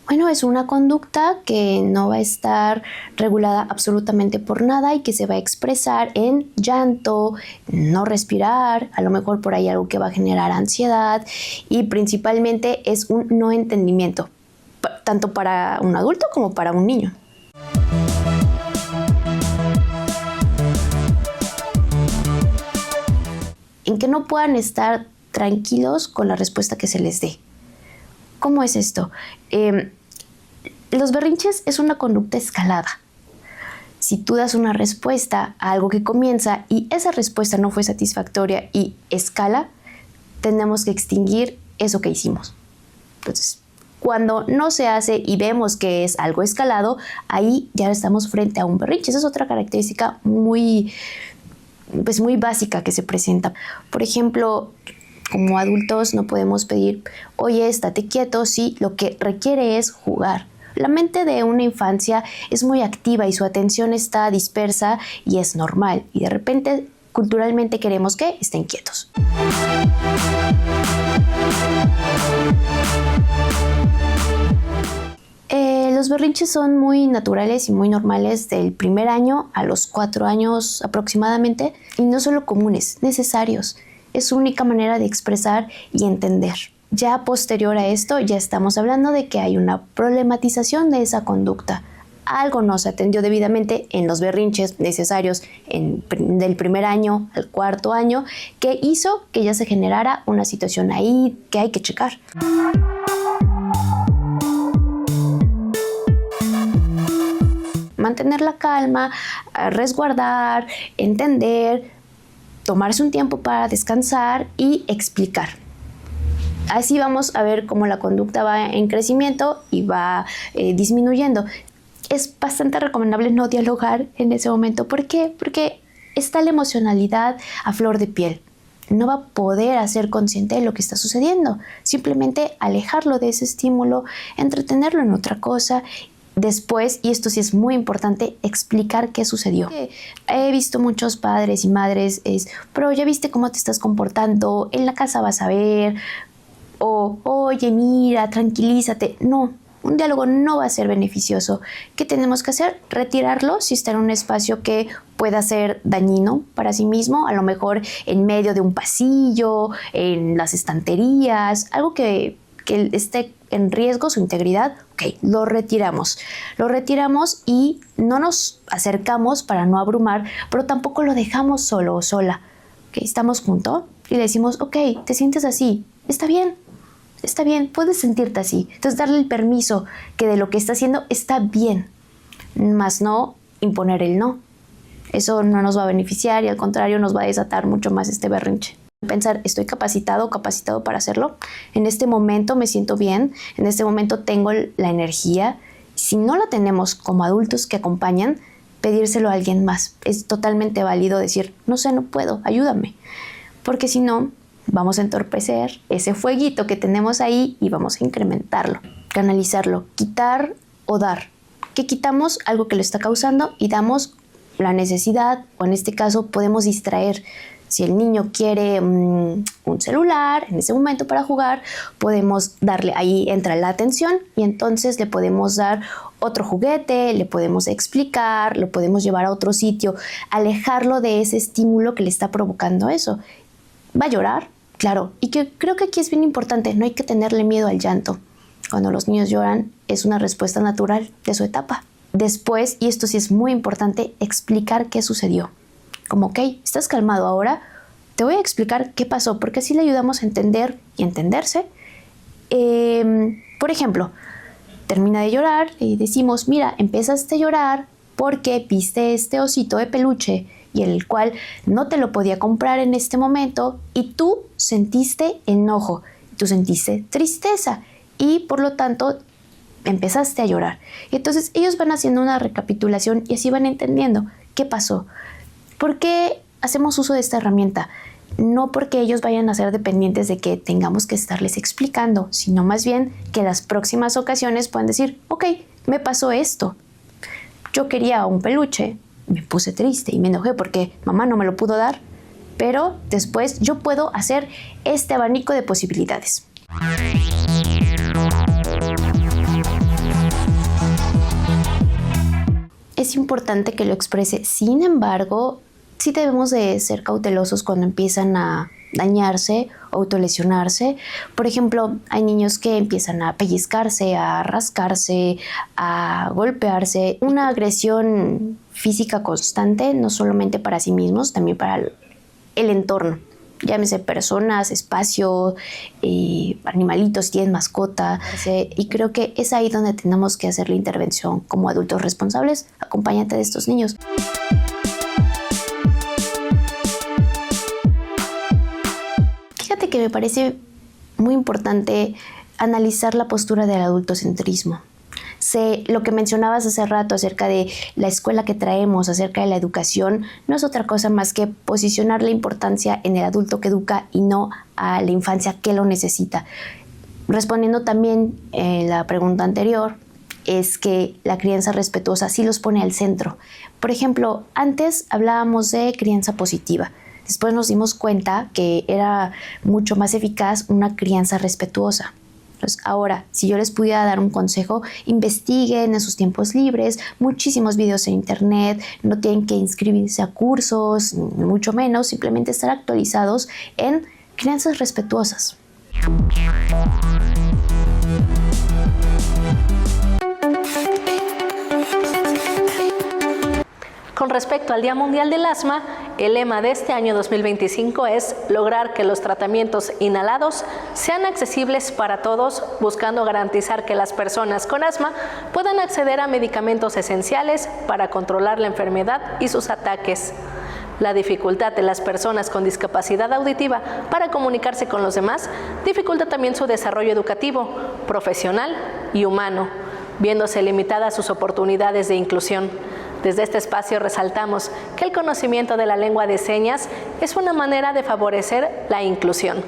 Bueno, es una conducta que no va a estar regulada absolutamente por nada y que se va a expresar en llanto, no respirar, a lo mejor por ahí algo que va a generar ansiedad, y principalmente es un no entendimiento, tanto para un adulto como para un niño. En que no puedan estar tranquilos con la respuesta que se les dé. ¿Cómo es esto? Los berrinches es una conducta escalada. Si tú das una respuesta a algo que comienza y esa respuesta no fue satisfactoria y escala, tenemos que extinguir eso que hicimos. Entonces, cuando no se hace y vemos que es algo escalado, ahí ya estamos frente a un berrinche. Esa es otra característica muy básica que se presenta. Por ejemplo, como adultos no podemos pedir, oye, estate quieto, si lo que requiere es jugar. La mente de una infancia es muy activa y su atención está dispersa y es normal. Y de repente, culturalmente queremos que estén quietos. Los berrinches son muy naturales y muy normales del primer año a los 4 años aproximadamente. Y no solo comunes, necesarios. Es su única manera de expresar y entender. Ya posterior a esto, ya estamos hablando de que hay una problematización de esa conducta. Algo no se atendió debidamente en los berrinches necesarios del primer año al 4.º año, que hizo que ya se generara una situación ahí que hay que checar. Mantener la calma, resguardar, entender, tomarse un tiempo para descansar y explicar. Así vamos a ver cómo la conducta va en crecimiento y va disminuyendo. Es bastante recomendable no dialogar en ese momento. ¿Por qué? Porque está la emocionalidad a flor de piel. No va a poder hacer consciente de lo que está sucediendo. Simplemente alejarlo de ese estímulo, entretenerlo en otra cosa. Después, y esto sí es muy importante, explicar qué sucedió. He visto muchos padres y madres, pero ya viste cómo te estás comportando, en la casa vas a ver, o oye, mira, tranquilízate. No, un diálogo no va a ser beneficioso. ¿Qué tenemos que hacer? Retirarlo si está en un espacio que pueda ser dañino para sí mismo, a lo mejor en medio de un pasillo, en las estanterías, algo que esté en riesgo su integridad. Ok, lo retiramos y no nos acercamos para no abrumar, pero tampoco lo dejamos solo o sola. Okay, estamos juntos y le decimos, ok, te sientes así, está bien, puedes sentirte así. Entonces darle el permiso que de lo que está haciendo está bien, más no imponer el no. Eso no nos va a beneficiar y al contrario nos va a desatar mucho más este berrinche. Pensar, ¿estoy capacitado para hacerlo? En este momento me siento bien, en este momento tengo la energía. Si no la tenemos como adultos que acompañan, pedírselo a alguien más. Es totalmente válido decir, no sé, no puedo, ayúdame. Porque si no, vamos a entorpecer ese fueguito que tenemos ahí y vamos a incrementarlo, canalizarlo, quitar o dar. Que quitamos algo que lo está causando y damos la necesidad, o en este caso podemos distraer. Si el niño quiere un celular en ese momento para jugar, podemos darle, ahí entra la atención y entonces le podemos dar otro juguete, le podemos explicar, lo podemos llevar a otro sitio, alejarlo de ese estímulo que le está provocando eso. ¿Va a llorar? Claro. Y creo que aquí es bien importante, no hay que tenerle miedo al llanto. Cuando los niños lloran es una respuesta natural de su etapa. Después, y esto sí es muy importante, explicar qué sucedió. Como, ok, estás calmado ahora, te voy a explicar qué pasó, porque así le ayudamos a entender y entenderse. Por ejemplo, termina de llorar y decimos, mira, empezaste a llorar porque viste este osito de peluche y el cual no te lo podía comprar en este momento y tú sentiste enojo, tú sentiste tristeza y por lo tanto empezaste a llorar. Y entonces ellos van haciendo una recapitulación y así van entendiendo qué pasó. ¿Por qué hacemos uso de esta herramienta? No porque ellos vayan a ser dependientes de que tengamos que estarles explicando, sino más bien que las próximas ocasiones puedan decir, ok, me pasó esto. Yo quería un peluche, me puse triste y me enojé porque mamá no me lo pudo dar, pero después yo puedo hacer este abanico de posibilidades. Es importante que lo exprese, sin embargo, sí debemos de ser cautelosos cuando empiezan a dañarse o autolesionarse. Por ejemplo, hay niños que empiezan a pellizcarse, a rascarse, a golpearse. Una agresión física constante, no solamente para sí mismos, también para el entorno. llámese personas, espacio, animalitos, tienen mascota, y creo que es ahí donde tenemos que hacer la intervención como adultos responsables. Acompáñate de estos niños. Fíjate que me parece muy importante analizar la postura del adultocentrismo. Lo que mencionabas hace rato acerca de la escuela que traemos, acerca de la educación, no es otra cosa más que posicionar la importancia en el adulto que educa y no a la infancia que lo necesita. Respondiendo también la pregunta anterior, es que la crianza respetuosa sí los pone al centro. Por ejemplo, antes hablábamos de crianza positiva. Después nos dimos cuenta que era mucho más eficaz una crianza respetuosa. Entonces, ahora, si yo les pudiera dar un consejo, investiguen en sus tiempos libres, muchísimos videos en internet, no tienen que inscribirse a cursos, mucho menos, simplemente estar actualizados en crianzas respetuosas. Con respecto al Día Mundial del Asma, el lema de este año 2025 es lograr que los tratamientos inhalados sean accesibles para todos, buscando garantizar que las personas con asma puedan acceder a medicamentos esenciales para controlar la enfermedad y sus ataques. La dificultad de las personas con discapacidad auditiva para comunicarse con los demás dificulta también su desarrollo educativo, profesional y humano, viéndose limitadas sus oportunidades de inclusión. Desde este espacio resaltamos que el conocimiento de la lengua de señas es una manera de favorecer la inclusión.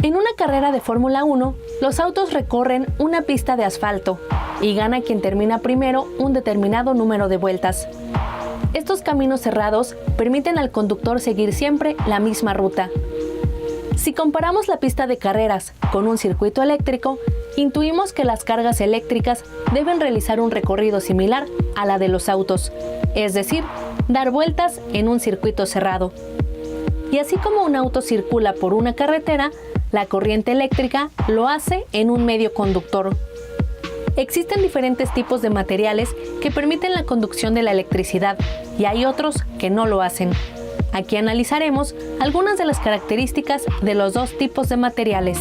En una carrera de Fórmula 1, los autos recorren una pista de asfalto y gana quien termina primero un determinado número de vueltas. Estos caminos cerrados permiten al conductor seguir siempre la misma ruta. Si comparamos la pista de carreras con un circuito eléctrico, intuimos que las cargas eléctricas deben realizar un recorrido similar a la de los autos, es decir, dar vueltas en un circuito cerrado. Y así como un auto circula por una carretera, la corriente eléctrica lo hace en un medio conductor. Existen diferentes tipos de materiales que permiten la conducción de la electricidad y hay otros que no lo hacen. Aquí analizaremos algunas de las características de los dos tipos de materiales.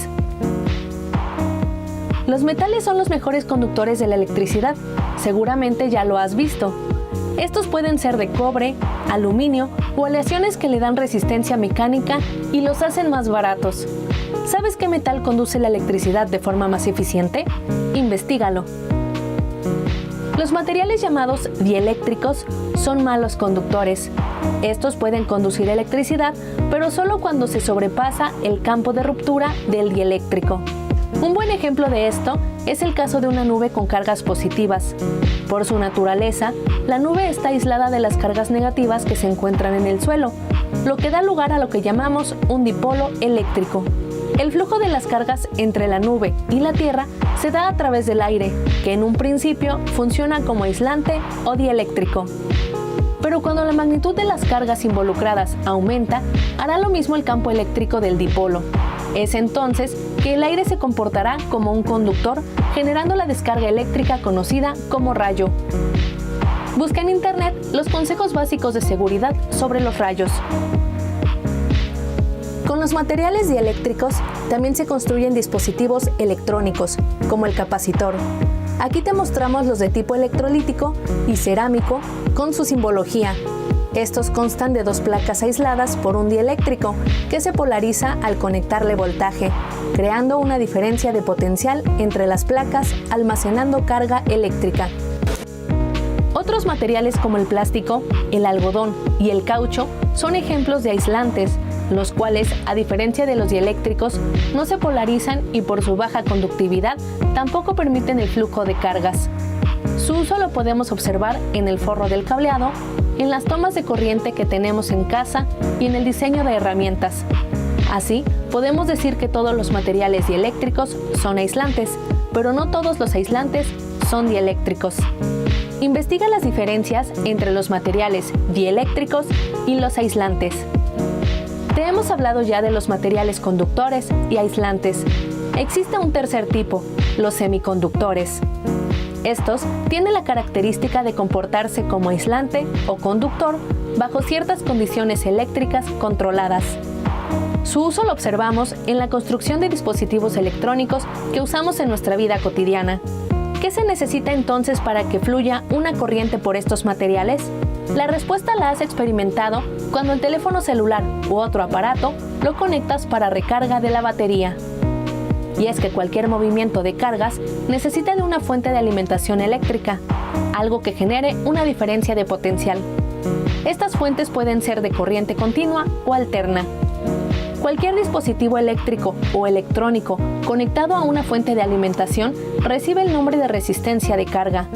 Los metales son los mejores conductores de la electricidad, seguramente ya lo has visto. Estos pueden ser de cobre, aluminio o aleaciones que le dan resistencia mecánica y los hacen más baratos. ¿Sabes qué metal conduce la electricidad de forma más eficiente? Investígalo. Los materiales llamados dieléctricos son malos conductores. Estos pueden conducir electricidad, pero solo cuando se sobrepasa el campo de ruptura del dieléctrico. Un buen ejemplo de esto es el caso de una nube con cargas positivas. Por su naturaleza, la nube está aislada de las cargas negativas que se encuentran en el suelo, lo que da lugar a lo que llamamos un dipolo eléctrico. El flujo de las cargas entre la nube y la Tierra se da a través del aire, que en un principio funciona como aislante o dieléctrico. Pero cuando la magnitud de las cargas involucradas aumenta, hará lo mismo el campo eléctrico del dipolo. Es entonces que el aire se comportará como un conductor, generando la descarga eléctrica conocida como rayo. Busca en Internet los consejos básicos de seguridad sobre los rayos. Con los materiales dieléctricos también se construyen dispositivos electrónicos, como el capacitor. Aquí te mostramos los de tipo electrolítico y cerámico con su simbología. Estos constan de dos placas aisladas por un dieléctrico que se polariza al conectarle voltaje, creando una diferencia de potencial entre las placas almacenando carga eléctrica. Otros materiales como el plástico, el algodón y el caucho son ejemplos de aislantes, los cuales, a diferencia de los dieléctricos, no se polarizan y por su baja conductividad tampoco permiten el flujo de cargas. Su uso lo podemos observar en el forro del cableado, en las tomas de corriente que tenemos en casa y en el diseño de herramientas. Así, podemos decir que todos los materiales dieléctricos son aislantes, pero no todos los aislantes son dieléctricos. Investiga las diferencias entre los materiales dieléctricos y los aislantes. Te hemos hablado ya de los materiales conductores y aislantes. Existe un tercer tipo, los semiconductores. Estos tienen la característica de comportarse como aislante o conductor bajo ciertas condiciones eléctricas controladas. Su uso lo observamos en la construcción de dispositivos electrónicos que usamos en nuestra vida cotidiana. ¿Qué se necesita entonces para que fluya una corriente por estos materiales? La respuesta la has experimentado cuando el teléfono celular u otro aparato lo conectas para recarga de la batería. Y es que cualquier movimiento de cargas necesita de una fuente de alimentación eléctrica, algo que genere una diferencia de potencial. Estas fuentes pueden ser de corriente continua o alterna. Cualquier dispositivo eléctrico o electrónico conectado a una fuente de alimentación recibe el nombre de resistencia de carga.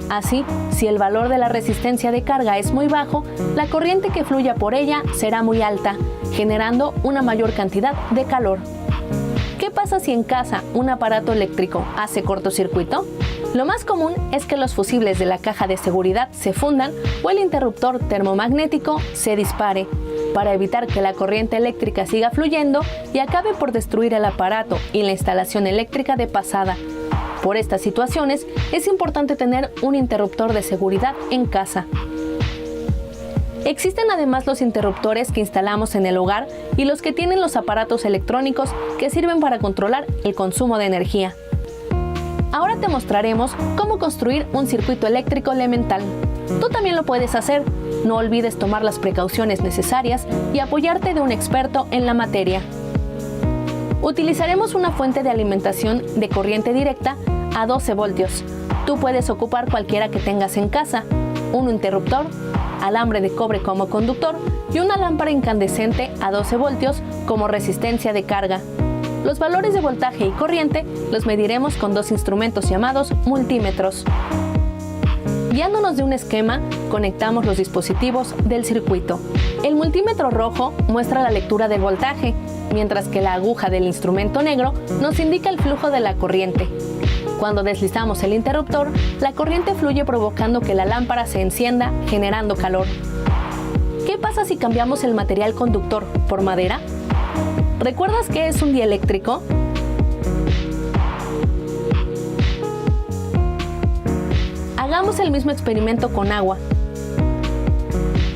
Así, si el valor de la resistencia de carga es muy bajo, la corriente que fluya por ella será muy alta, generando una mayor cantidad de calor. ¿Qué pasa si en casa un aparato eléctrico hace cortocircuito? Lo más común es que los fusibles de la caja de seguridad se fundan o el interruptor termomagnético se dispare, para evitar que la corriente eléctrica siga fluyendo y acabe por destruir el aparato y la instalación eléctrica de pasada. Por estas situaciones, es importante tener un interruptor de seguridad en casa. Existen además los interruptores que instalamos en el hogar y los que tienen los aparatos electrónicos que sirven para controlar el consumo de energía. Ahora te mostraremos cómo construir un circuito eléctrico elemental. Tú también lo puedes hacer. No olvides tomar las precauciones necesarias y apoyarte de un experto en la materia. Utilizaremos una fuente de alimentación de corriente directa a 12 voltios. Tú puedes ocupar cualquiera que tengas en casa, un interruptor, alambre de cobre como conductor y una lámpara incandescente a 12 voltios como resistencia de carga. Los valores de voltaje y corriente los mediremos con dos instrumentos llamados multímetros. Guiándonos de un esquema, conectamos los dispositivos del circuito. El multímetro rojo muestra la lectura del voltaje, mientras que la aguja del instrumento negro nos indica el flujo de la corriente. Cuando deslizamos el interruptor, la corriente fluye provocando que la lámpara se encienda, generando calor. ¿Qué pasa si cambiamos el material conductor por madera? ¿Recuerdas qué es un dieléctrico? Hagamos el mismo experimento con agua.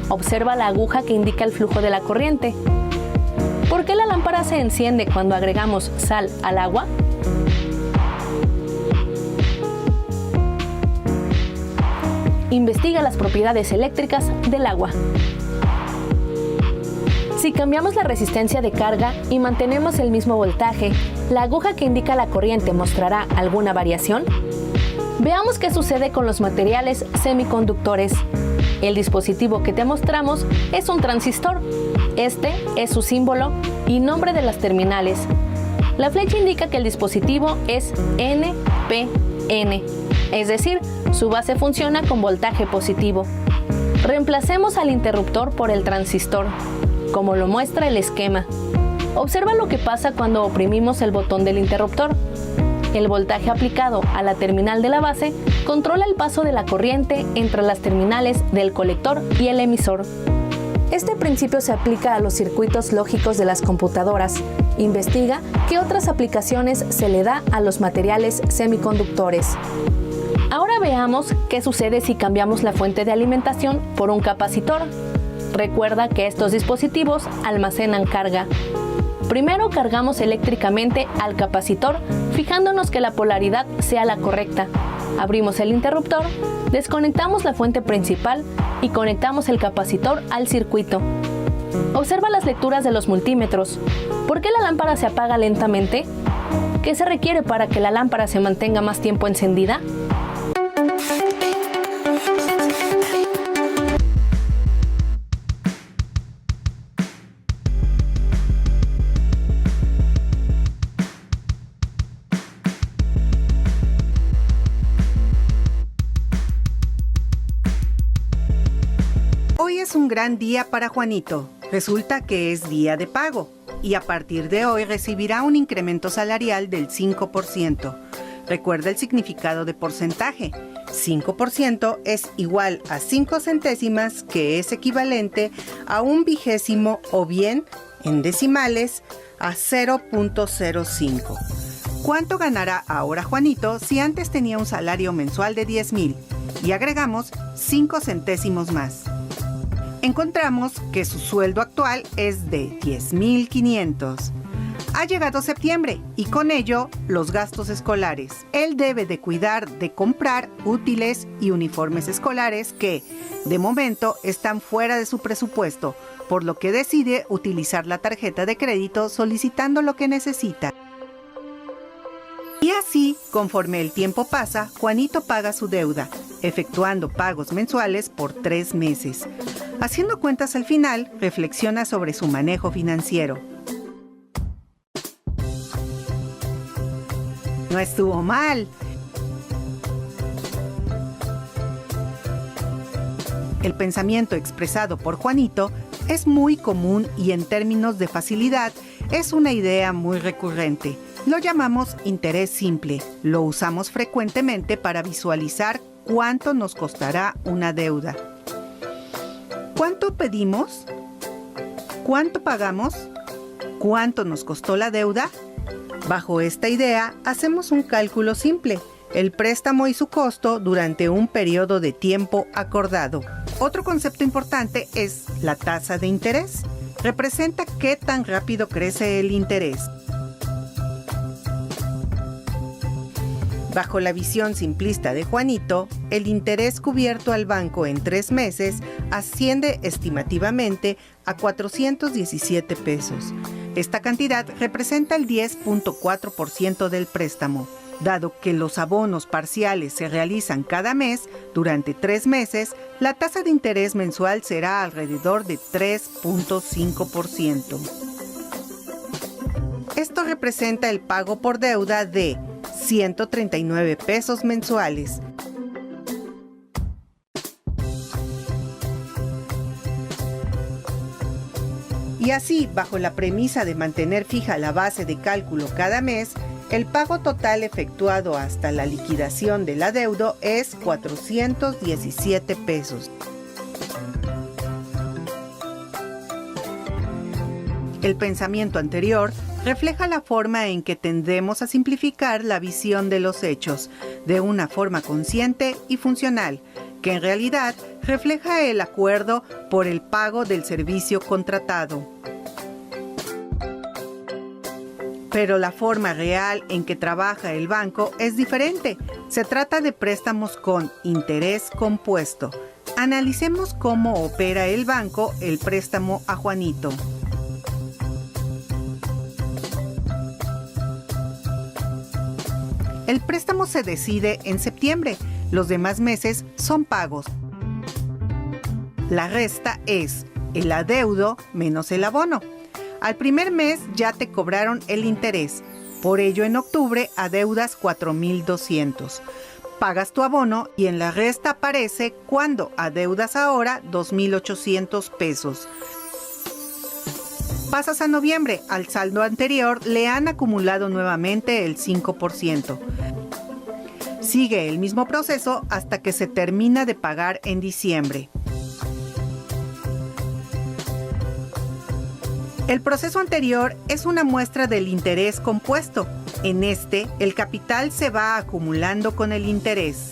Observa la aguja que indica el flujo de la corriente. ¿Por qué la lámpara se enciende cuando agregamos sal al agua? Investiga las propiedades eléctricas del agua. Si cambiamos la resistencia de carga y mantenemos el mismo voltaje, ¿la aguja que indica la corriente mostrará alguna variación? Veamos qué sucede con los materiales semiconductores. El dispositivo que te mostramos es un transistor. Este es su símbolo y nombre de las terminales. La flecha indica que el dispositivo es NPN, es decir, su base funciona con voltaje positivo. Reemplacemos al interruptor por el transistor, como lo muestra el esquema. Observa lo que pasa cuando oprimimos el botón del interruptor. El voltaje aplicado a la terminal de la base controla el paso de la corriente entre las terminales del colector y el emisor. Este principio se aplica a los circuitos lógicos de las computadoras. Investiga qué otras aplicaciones se le da a los materiales semiconductores. Ahora veamos qué sucede si cambiamos la fuente de alimentación por un capacitor. Recuerda que estos dispositivos almacenan carga. Primero cargamos eléctricamente al capacitor, fijándonos que la polaridad sea la correcta. Abrimos el interruptor, desconectamos la fuente principal y conectamos el capacitor al circuito. Observa las lecturas de los multímetros. ¿Por qué la lámpara se apaga lentamente? ¿Qué se requiere para que la lámpara se mantenga más tiempo encendida? Hoy es un gran día para Juanito. Resulta que es día de pago y a partir de hoy recibirá un incremento salarial del 5%. Recuerda el significado de porcentaje. 5% es igual a 5 centésimas, que es equivalente a 1/20 o bien, en decimales, a 0.05. ¿Cuánto ganará ahora Juanito si antes tenía un salario mensual de 10,000 y agregamos 5 centésimos más? Encontramos que su sueldo actual es de 10,500. Ha llegado septiembre y con ello los gastos escolares. Él debe de cuidar de comprar útiles y uniformes escolares que, de momento, están fuera de su presupuesto, por lo que decide utilizar la tarjeta de crédito solicitando lo que necesita. Y así, conforme el tiempo pasa, Juanito paga su deuda, efectuando pagos mensuales por 3 meses. Haciendo cuentas al final, reflexiona sobre su manejo financiero. No estuvo mal. El pensamiento expresado por Juanito es muy común y en términos de facilidad es una idea muy recurrente. Lo llamamos interés simple. Lo usamos frecuentemente para visualizar cuánto nos costará una deuda. ¿Cuánto pedimos? ¿Cuánto pagamos? ¿Cuánto nos costó la deuda? Bajo esta idea, hacemos un cálculo simple, el préstamo y su costo durante un periodo de tiempo acordado. Otro concepto importante es la tasa de interés. Representa qué tan rápido crece el interés. Bajo la visión simplista de Juanito, el interés cubierto al banco en 3 meses asciende estimativamente a 417 pesos. Esta cantidad representa el 10.4% del préstamo. Dado que los abonos parciales se realizan cada mes, durante 3 meses, la tasa de interés mensual será alrededor de 3.5%. Esto representa el pago por deuda de 139 pesos mensuales. Y así, bajo la premisa de mantener fija la base de cálculo cada mes, el pago total efectuado hasta la liquidación del adeudo es 417 pesos. El pensamiento anterior refleja la forma en que tendemos a simplificar la visión de los hechos, de una forma consciente y funcional, que en realidad refleja el acuerdo por el pago del servicio contratado. Pero la forma real en que trabaja el banco es diferente. Se trata de préstamos con interés compuesto. Analicemos cómo opera el banco el préstamo a Juanito. El préstamo se decide en septiembre. Los demás meses son pagos. La resta es el adeudo menos el abono. Al primer mes ya te cobraron el interés. Por ello, en octubre adeudas 4,200. Pagas tu abono y en la resta aparece cuando adeudas ahora 2,800 pesos. Pasas a noviembre, al saldo anterior le han acumulado nuevamente el 5%. Sigue el mismo proceso hasta que se termina de pagar en diciembre. El proceso anterior es una muestra del interés compuesto. En este, el capital se va acumulando con el interés.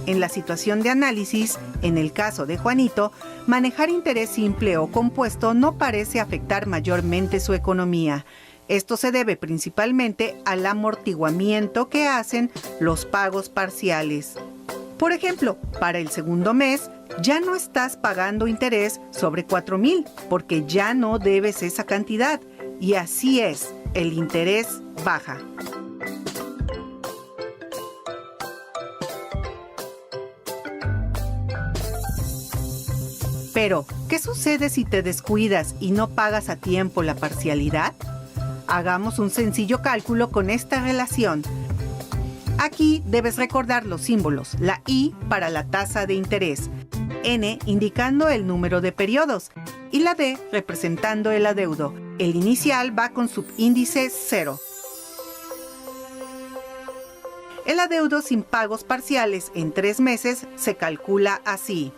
En la situación de análisis, en el caso de Juanito, manejar interés simple o compuesto no parece afectar mayormente su economía. Esto se debe principalmente al amortiguamiento que hacen los pagos parciales. Por ejemplo, para el segundo mes, ya no estás pagando interés sobre 4,000 porque ya no debes esa cantidad. Y así es, el interés baja. Pero, ¿qué sucede si te descuidas y no pagas a tiempo la parcialidad? Hagamos un sencillo cálculo con esta relación. Aquí debes recordar los símbolos, la I para la tasa de interés, N indicando el número de periodos y la D representando el adeudo. El inicial va con subíndice 0. El adeudo sin pagos parciales en 3 meses se calcula así.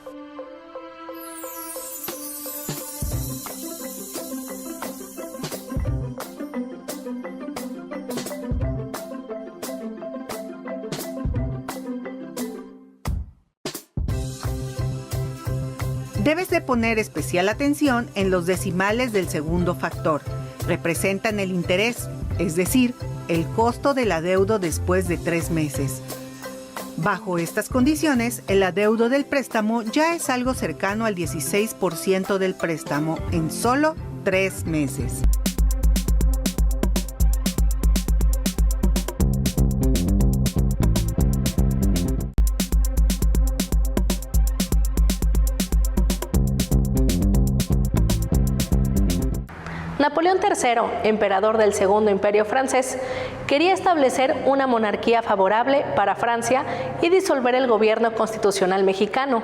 Debes de poner especial atención en los decimales del segundo factor. Representan el interés, es decir, el costo del adeudo después de 3 meses. Bajo estas condiciones, el adeudo del préstamo ya es algo cercano al 16% del préstamo en solo 3 meses. Napoleón III, emperador del Segundo Imperio francés, quería establecer una monarquía favorable para Francia y disolver el gobierno constitucional mexicano.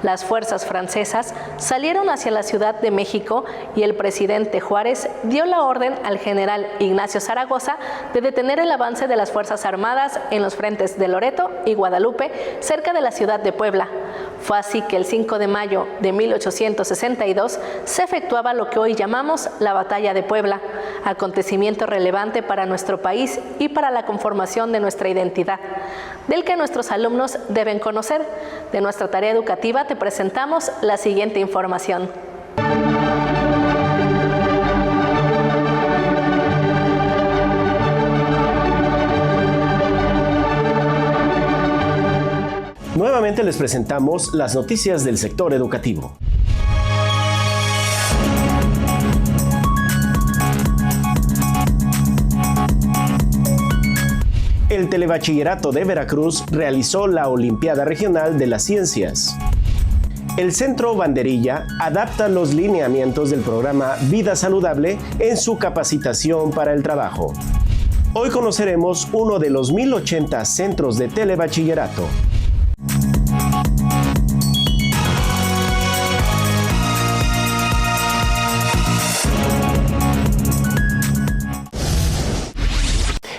Las fuerzas francesas salieron hacia la Ciudad de México y el presidente Juárez dio la orden al general Ignacio Zaragoza de detener el avance de las Fuerzas Armadas en los frentes de Loreto y Guadalupe, cerca de la ciudad de Puebla. Fue así que el 5 de mayo de 1862 se efectuaba lo que hoy llamamos la Batalla de Puebla, acontecimiento relevante para nuestro país y para la conformación de nuestra identidad, del que nuestros alumnos deben conocer. De nuestra tarea educativa te presentamos la siguiente información. Nuevamente les presentamos las noticias del sector educativo. El Telebachillerato de Veracruz realizó la Olimpiada Regional de las Ciencias. El Centro Banderilla adapta los lineamientos del programa Vida Saludable en su capacitación para el trabajo. Hoy conoceremos uno de los 1080 centros de telebachillerato.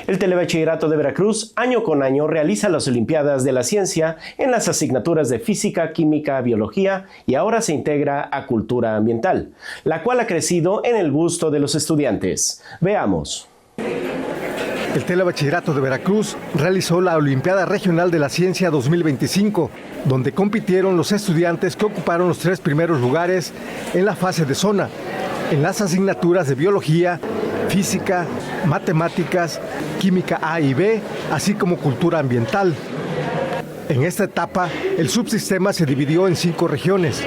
El Telebachillerato de Veracruz, año con año, realiza las Olimpiadas de la Ciencia en las asignaturas de Física, Química, Biología y ahora se integra a Cultura Ambiental, la cual ha crecido en el gusto de los estudiantes. Veamos. El Telebachillerato de Veracruz realizó la Olimpiada Regional de la Ciencia 2025, donde compitieron los estudiantes que ocuparon los 3 primeros lugares en la fase de zona, en las asignaturas de Biología, Física, Matemáticas, Química A y B, así como Cultura Ambiental. En esta etapa, el subsistema se dividió en 5 regiones: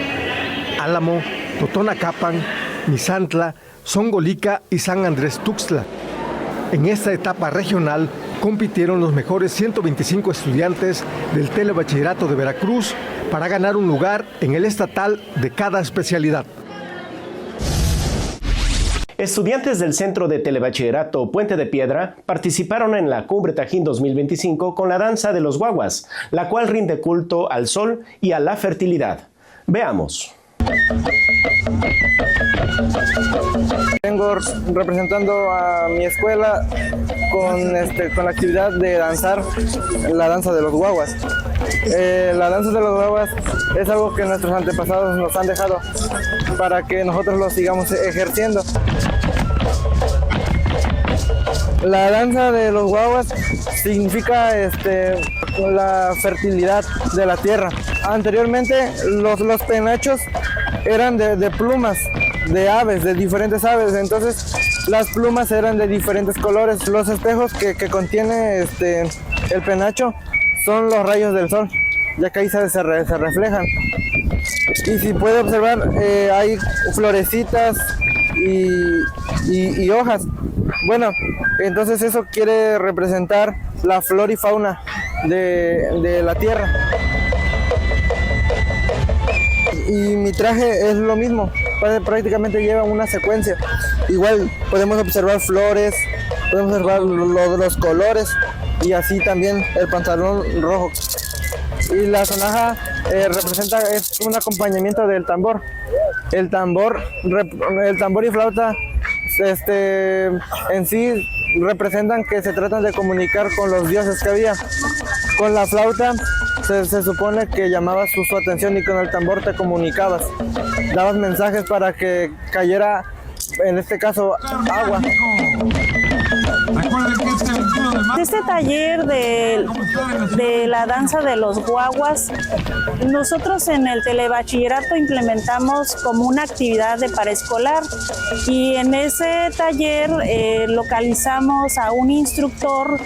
Álamo, Totonacapan, Misantla, Zongolica y San Andrés Tuxtla. En esta etapa regional compitieron los mejores 125 estudiantes del Telebachillerato de Veracruz para ganar un lugar en el estatal de cada especialidad. Estudiantes del Centro de Telebachillerato Puente de Piedra participaron en la Cumbre Tajín 2025 con la danza de los guaguas, la cual rinde culto al sol y a la fertilidad. Veamos. Vengo representando a mi escuela con la actividad de danzar la danza de los guaguas. La danza de los guaguas es algo que nuestros antepasados nos han dejado para que nosotros lo sigamos ejerciendo. La danza de los guaguas significa la fertilidad de la tierra. Anteriormente los penachos eran de plumas, de aves, de diferentes aves, entonces las plumas eran de diferentes colores. Los espejos que contiene el penacho son los rayos del sol, ya que ahí se reflejan. Y si puede observar, hay florecitas y hojas. Bueno, entonces eso quiere representar la flora y fauna de la tierra. Y mi traje es lo mismo, prácticamente lleva una secuencia. Igual podemos observar flores, podemos observar los colores y así también el pantalón rojo. Y la sonaja es un acompañamiento del tambor. El tambor y flauta en sí representan que se tratan de comunicar con los dioses que había. Con la flauta se supone que llamabas su atención y con el tambor te comunicabas. Dabas mensajes para que cayera, en este caso, agua. Este taller de la danza de los guaguas, nosotros en el telebachillerato implementamos como una actividad de paraescolar y en ese taller localizamos a un instructor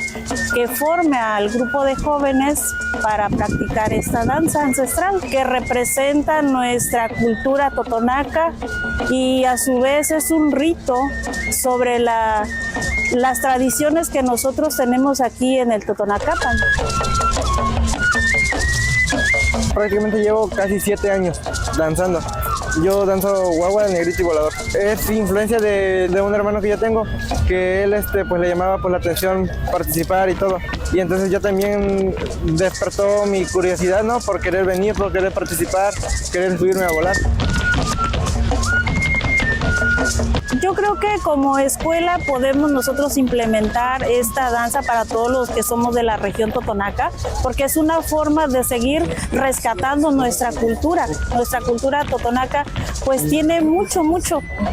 que forme al grupo de jóvenes para practicar esta danza ancestral que representa nuestra cultura totonaca y a su vez es un rito sobre las tradiciones que nosotros tenemos aquí en el Totonacapan. Prácticamente llevo casi 7 años danzando. Yo danzo guagua, negrito y volador. Es influencia de un hermano que yo tengo, que él pues le llamaba por la atención participar y todo. Y entonces yo también despertó mi curiosidad, ¿no? Por querer venir, por querer participar, querer subirme a volar. Yo creo que como escuela podemos nosotros implementar esta danza para todos los que somos de la región totonaca, porque es una forma de seguir rescatando nuestra cultura. Nuestra cultura totonaca pues tiene mucho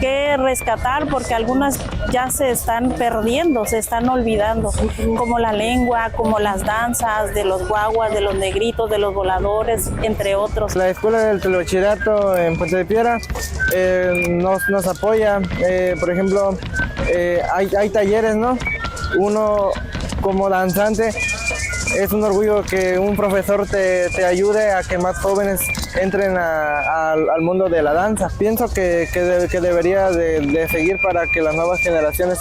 que rescatar porque algunas ya se están perdiendo, se están olvidando, como la lengua, como las danzas de los guaguas, de los negritos, de los voladores, entre otros. La Escuela del Telebachillerato en Puente de Piedra nos apoya. Por ejemplo, hay talleres, ¿no? Uno como danzante es un orgullo que un profesor te ayude a que más jóvenes entren al mundo de la danza. Pienso que debería de seguir para que las nuevas generaciones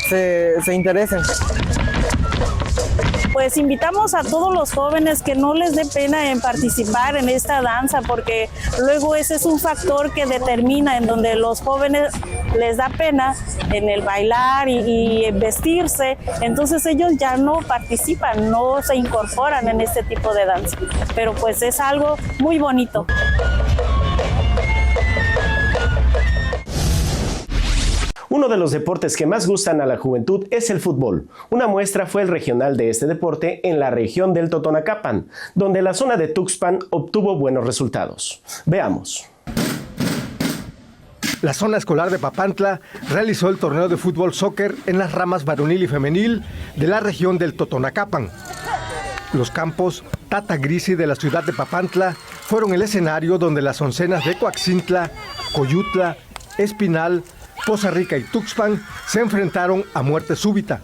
se interesen. Pues invitamos a todos los jóvenes que no les dé pena en participar en esta danza, porque luego ese es un factor que determina en donde los jóvenes les da pena en el bailar y vestirse, entonces ellos ya no participan, no se incorporan en este tipo de danza, pero pues es algo muy bonito. Uno de los deportes que más gustan a la juventud es el fútbol. Una muestra fue el regional de este deporte en la región del Totonacapan, donde la zona de Tuxpan obtuvo buenos resultados. Veamos. La zona escolar de Papantla realizó el torneo de fútbol soccer en las ramas varonil y femenil de la región del Totonacapan. Los campos Tata Grisi de la ciudad de Papantla fueron el escenario donde las oncenas de Coaxintla, Coyutla, Espinal, Poza Rica y Tuxpan se enfrentaron a muerte súbita.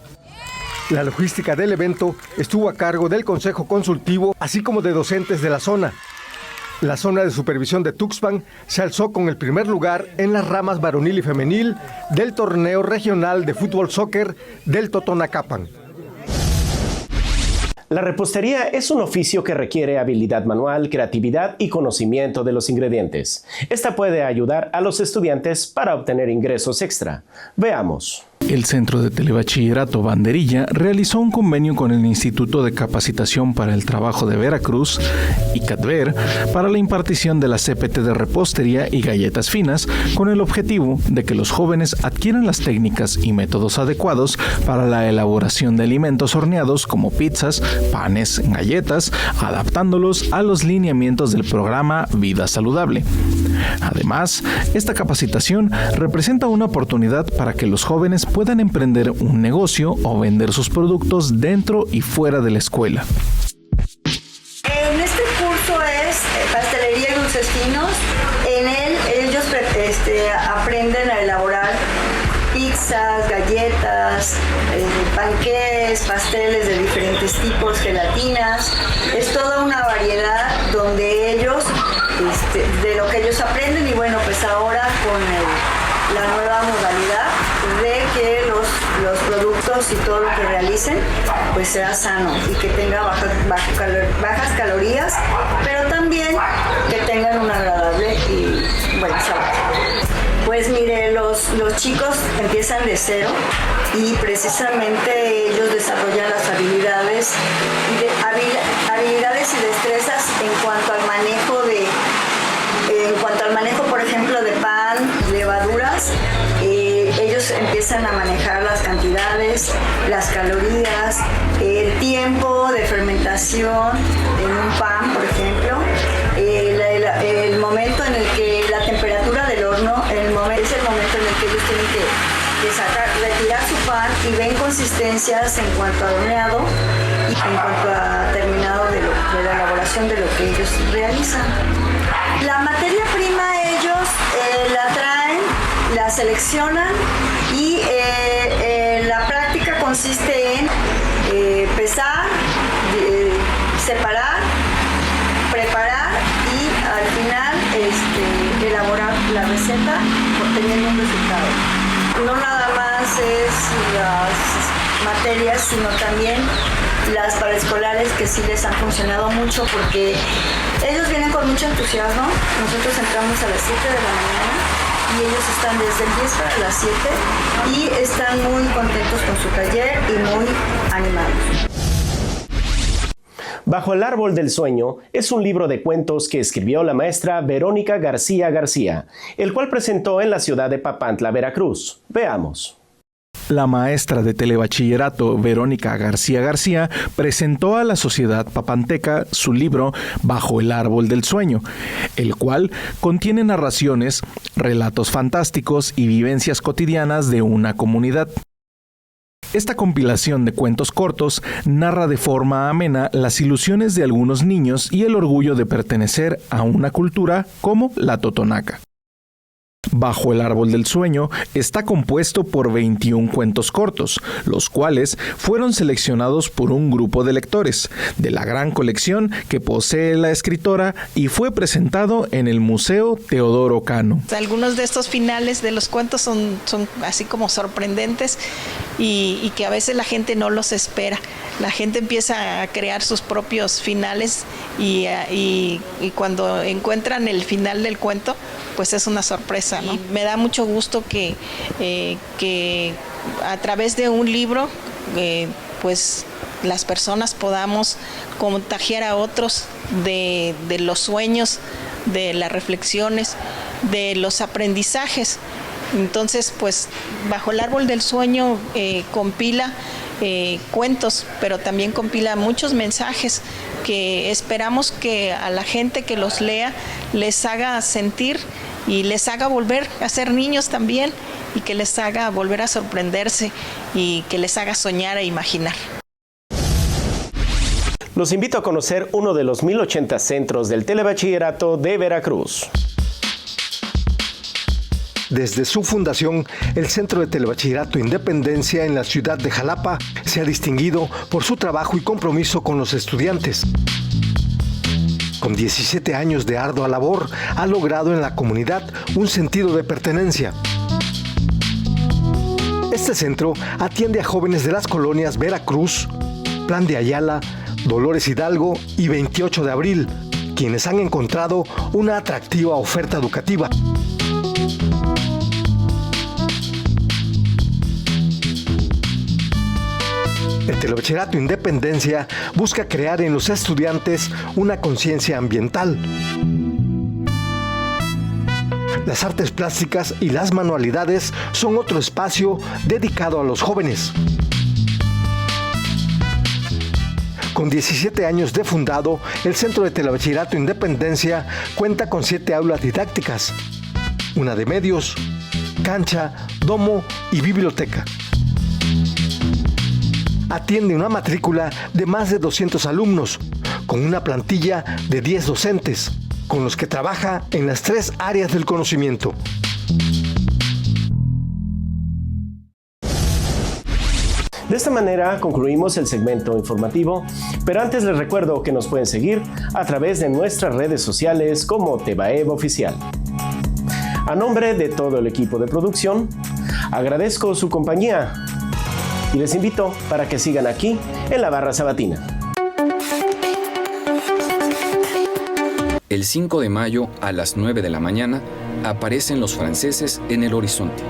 La logística del evento estuvo a cargo del Consejo Consultivo, así como de docentes de la zona. La zona de supervisión de Tuxpan se alzó con el primer lugar en las ramas varonil y femenil del torneo regional de fútbol soccer del Totonacapan. La repostería es un oficio que requiere habilidad manual, creatividad y conocimiento de los ingredientes. Esta puede ayudar a los estudiantes para obtener ingresos extra. Veamos. El Centro de Telebachillerato Banderilla realizó un convenio con el Instituto de Capacitación para el Trabajo de Veracruz y CATVER para la impartición de la CPT de repostería y galletas finas, con el objetivo de que los jóvenes adquieran las técnicas y métodos adecuados para la elaboración de alimentos horneados como pizzas, panes, galletas, adaptándolos a los lineamientos del programa Vida Saludable. Además, esta capacitación representa una oportunidad para que los jóvenes puedan emprender un negocio o vender sus productos dentro y fuera de la escuela. En este curso es pastelería y dulces finos. En él ellos aprenden a elaborar pizzas, galletas, panqués, pasteles de diferentes tipos, gelatinas. Es toda una variedad donde ellos, de lo que ellos aprenden, y bueno, pues ahora con la nueva modalidad de que los productos y todo lo que realicen pues sea sano y que tenga bajas calorías, pero también que tengan un agradable y buen sabor. Pues mire, los chicos empiezan de cero y precisamente ellos desarrollan las habilidades y destrezas en cuanto al manejo, por ejemplo, de pan, levaduras. Ellos empiezan a manejar las cantidades, las calorías, el tiempo de fermentación en un pan, por ejemplo, el momento en el que la temperatura del horno, es el momento en el que ellos tienen que retirar su pan y ven consistencias en cuanto a horneado y en cuanto a terminado de la elaboración de lo que ellos realizan. La materia prima ellos la traen, la seleccionan y la práctica consiste en pesar, separar, preparar y al final elaborar la receta obteniendo un resultado. No nada más es las materias, sino también las paraescolares que sí les han funcionado mucho porque ellos vienen con mucho entusiasmo. Nosotros entramos a las 7 de la mañana y ellos están desde el 10 para las 7 y están muy contentos con su taller y muy animados. Bajo el árbol del sueño es un libro de cuentos que escribió la maestra Verónica García García, el cual presentó en la ciudad de Papantla, Veracruz. Veamos. La maestra de telebachillerato Verónica García García presentó a la sociedad papanteca su libro Bajo el árbol del sueño, el cual contiene narraciones, relatos fantásticos y vivencias cotidianas de una comunidad. Esta compilación de cuentos cortos narra de forma amena las ilusiones de algunos niños y el orgullo de pertenecer a una cultura como la totonaca. Bajo el árbol del sueño está compuesto por 21 cuentos cortos, los cuales fueron seleccionados por un grupo de lectores de la gran colección que posee la escritora y fue presentado en el Museo Teodoro Cano. Algunos de estos finales de los cuentos son así como sorprendentes y que a veces la gente no los espera. La gente empieza a crear sus propios finales y cuando encuentran el final del cuento, pues es una sorpresa, ¿no? Y me da mucho gusto que a través de un libro, pues las personas podamos contagiar a otros de los sueños, de las reflexiones, de los aprendizajes. Entonces, pues Bajo el árbol del sueño compila cuentos, pero también compila muchos mensajes que esperamos que a la gente que los lea les haga sentir y les haga volver a ser niños también y que les haga volver a sorprenderse y que les haga soñar e imaginar. Los invito a conocer uno de los 1080 centros del telebachillerato de Veracruz. Desde su fundación, el Centro de Telebachillerato Independencia en la ciudad de Jalapa se ha distinguido por su trabajo y compromiso con los estudiantes. Con 17 años de ardua labor, ha logrado en la comunidad un sentido de pertenencia. Este centro atiende a jóvenes de las colonias Veracruz, Plan de Ayala, Dolores Hidalgo y 28 de Abril, quienes han encontrado una atractiva oferta educativa. El Telebachillerato Independencia busca crear en los estudiantes una conciencia ambiental. Las artes plásticas y las manualidades son otro espacio dedicado a los jóvenes. Con 17 años de fundado, el Centro de Telebachillerato Independencia cuenta con 7 aulas didácticas, una de medios, cancha, domo y biblioteca. Atiende una matrícula de más de 200 alumnos, con una plantilla de 10 docentes, con los que trabaja en las 3 áreas del conocimiento. De esta manera concluimos el segmento informativo, pero antes les recuerdo que nos pueden seguir a través de nuestras redes sociales como Tebaev Oficial. A nombre de todo el equipo de producción, agradezco su compañía y les invito para que sigan aquí en la Barra Sabatina. El 5 de mayo a las 9 de la mañana aparecen los franceses en el horizonte,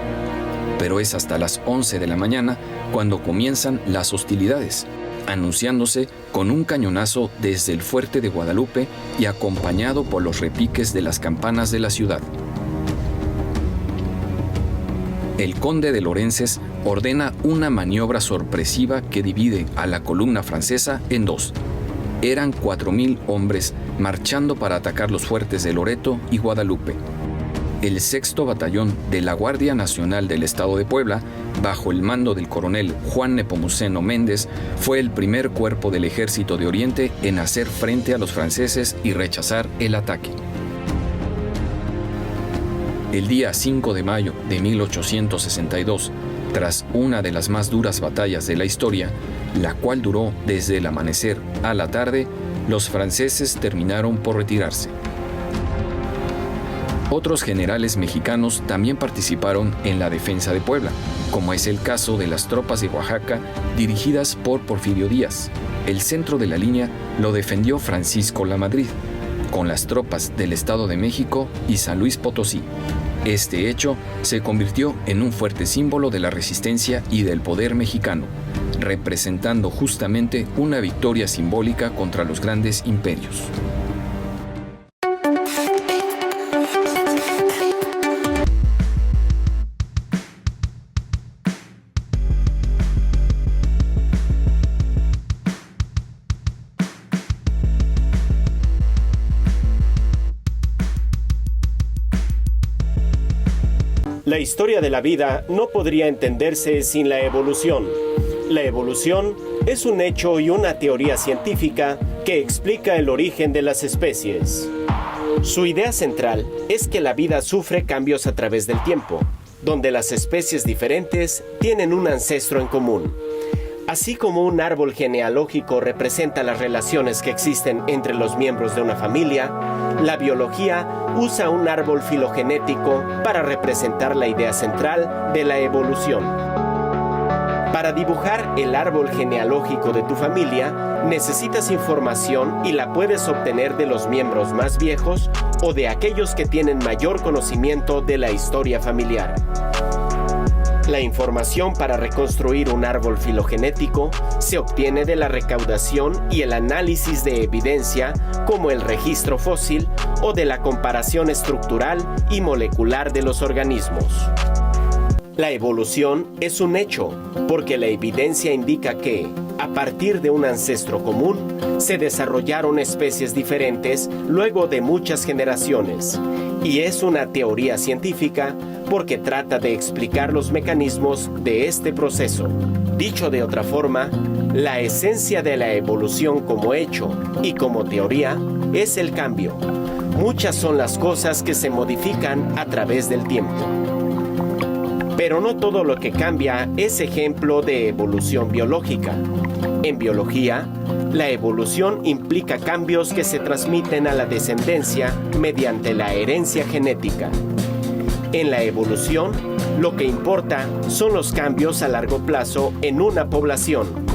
pero es hasta las 11 de la mañana cuando comienzan las hostilidades, anunciándose con un cañonazo desde el fuerte de Guadalupe y acompañado por los repiques de las campanas de la ciudad. El conde de Lorences ordena una maniobra sorpresiva que divide a la columna francesa en 2. Eran 4,000 hombres marchando para atacar los fuertes de Loreto y Guadalupe. El 6º Batallón de la Guardia Nacional del Estado de Puebla, bajo el mando del coronel Juan Nepomuceno Méndez, fue el primer cuerpo del Ejército de Oriente en hacer frente a los franceses y rechazar el ataque. El día 5 de mayo de 1862, tras una de las más duras batallas de la historia, la cual duró desde el amanecer a la tarde, los franceses terminaron por retirarse. Otros generales mexicanos también participaron en la defensa de Puebla, como es el caso de las tropas de Oaxaca dirigidas por Porfirio Díaz. El centro de la línea lo defendió Francisco Lamadrid, con las tropas del Estado de México y San Luis Potosí. Este hecho se convirtió en un fuerte símbolo de la resistencia y del poder mexicano, representando justamente una victoria simbólica contra los grandes imperios. La historia de la vida no podría entenderse sin la evolución. La evolución es un hecho y una teoría científica que explica el origen de las especies. Su idea central es que la vida sufre cambios a través del tiempo, donde las especies diferentes tienen un ancestro en común. Así como un árbol genealógico representa las relaciones que existen entre los miembros de una familia, la biología usa un árbol filogenético para representar la idea central de la evolución. Para dibujar el árbol genealógico de tu familia, necesitas información y la puedes obtener de los miembros más viejos o de aquellos que tienen mayor conocimiento de la historia familiar. La información para reconstruir un árbol filogenético se obtiene de la recaudación y el análisis de evidencia como el registro fósil o de la comparación estructural y molecular de los organismos. La evolución es un hecho porque la evidencia indica que, a partir de un ancestro común, se desarrollaron especies diferentes luego de muchas generaciones, y es una teoría científica porque trata de explicar los mecanismos de este proceso. Dicho de otra forma, la esencia de la evolución como hecho y como teoría es el cambio. Muchas son las cosas que se modifican a través del tiempo. Pero no todo lo que cambia es ejemplo de evolución biológica. En biología, la evolución implica cambios que se transmiten a la descendencia mediante la herencia genética. En la evolución, lo que importa son los cambios a largo plazo en una población.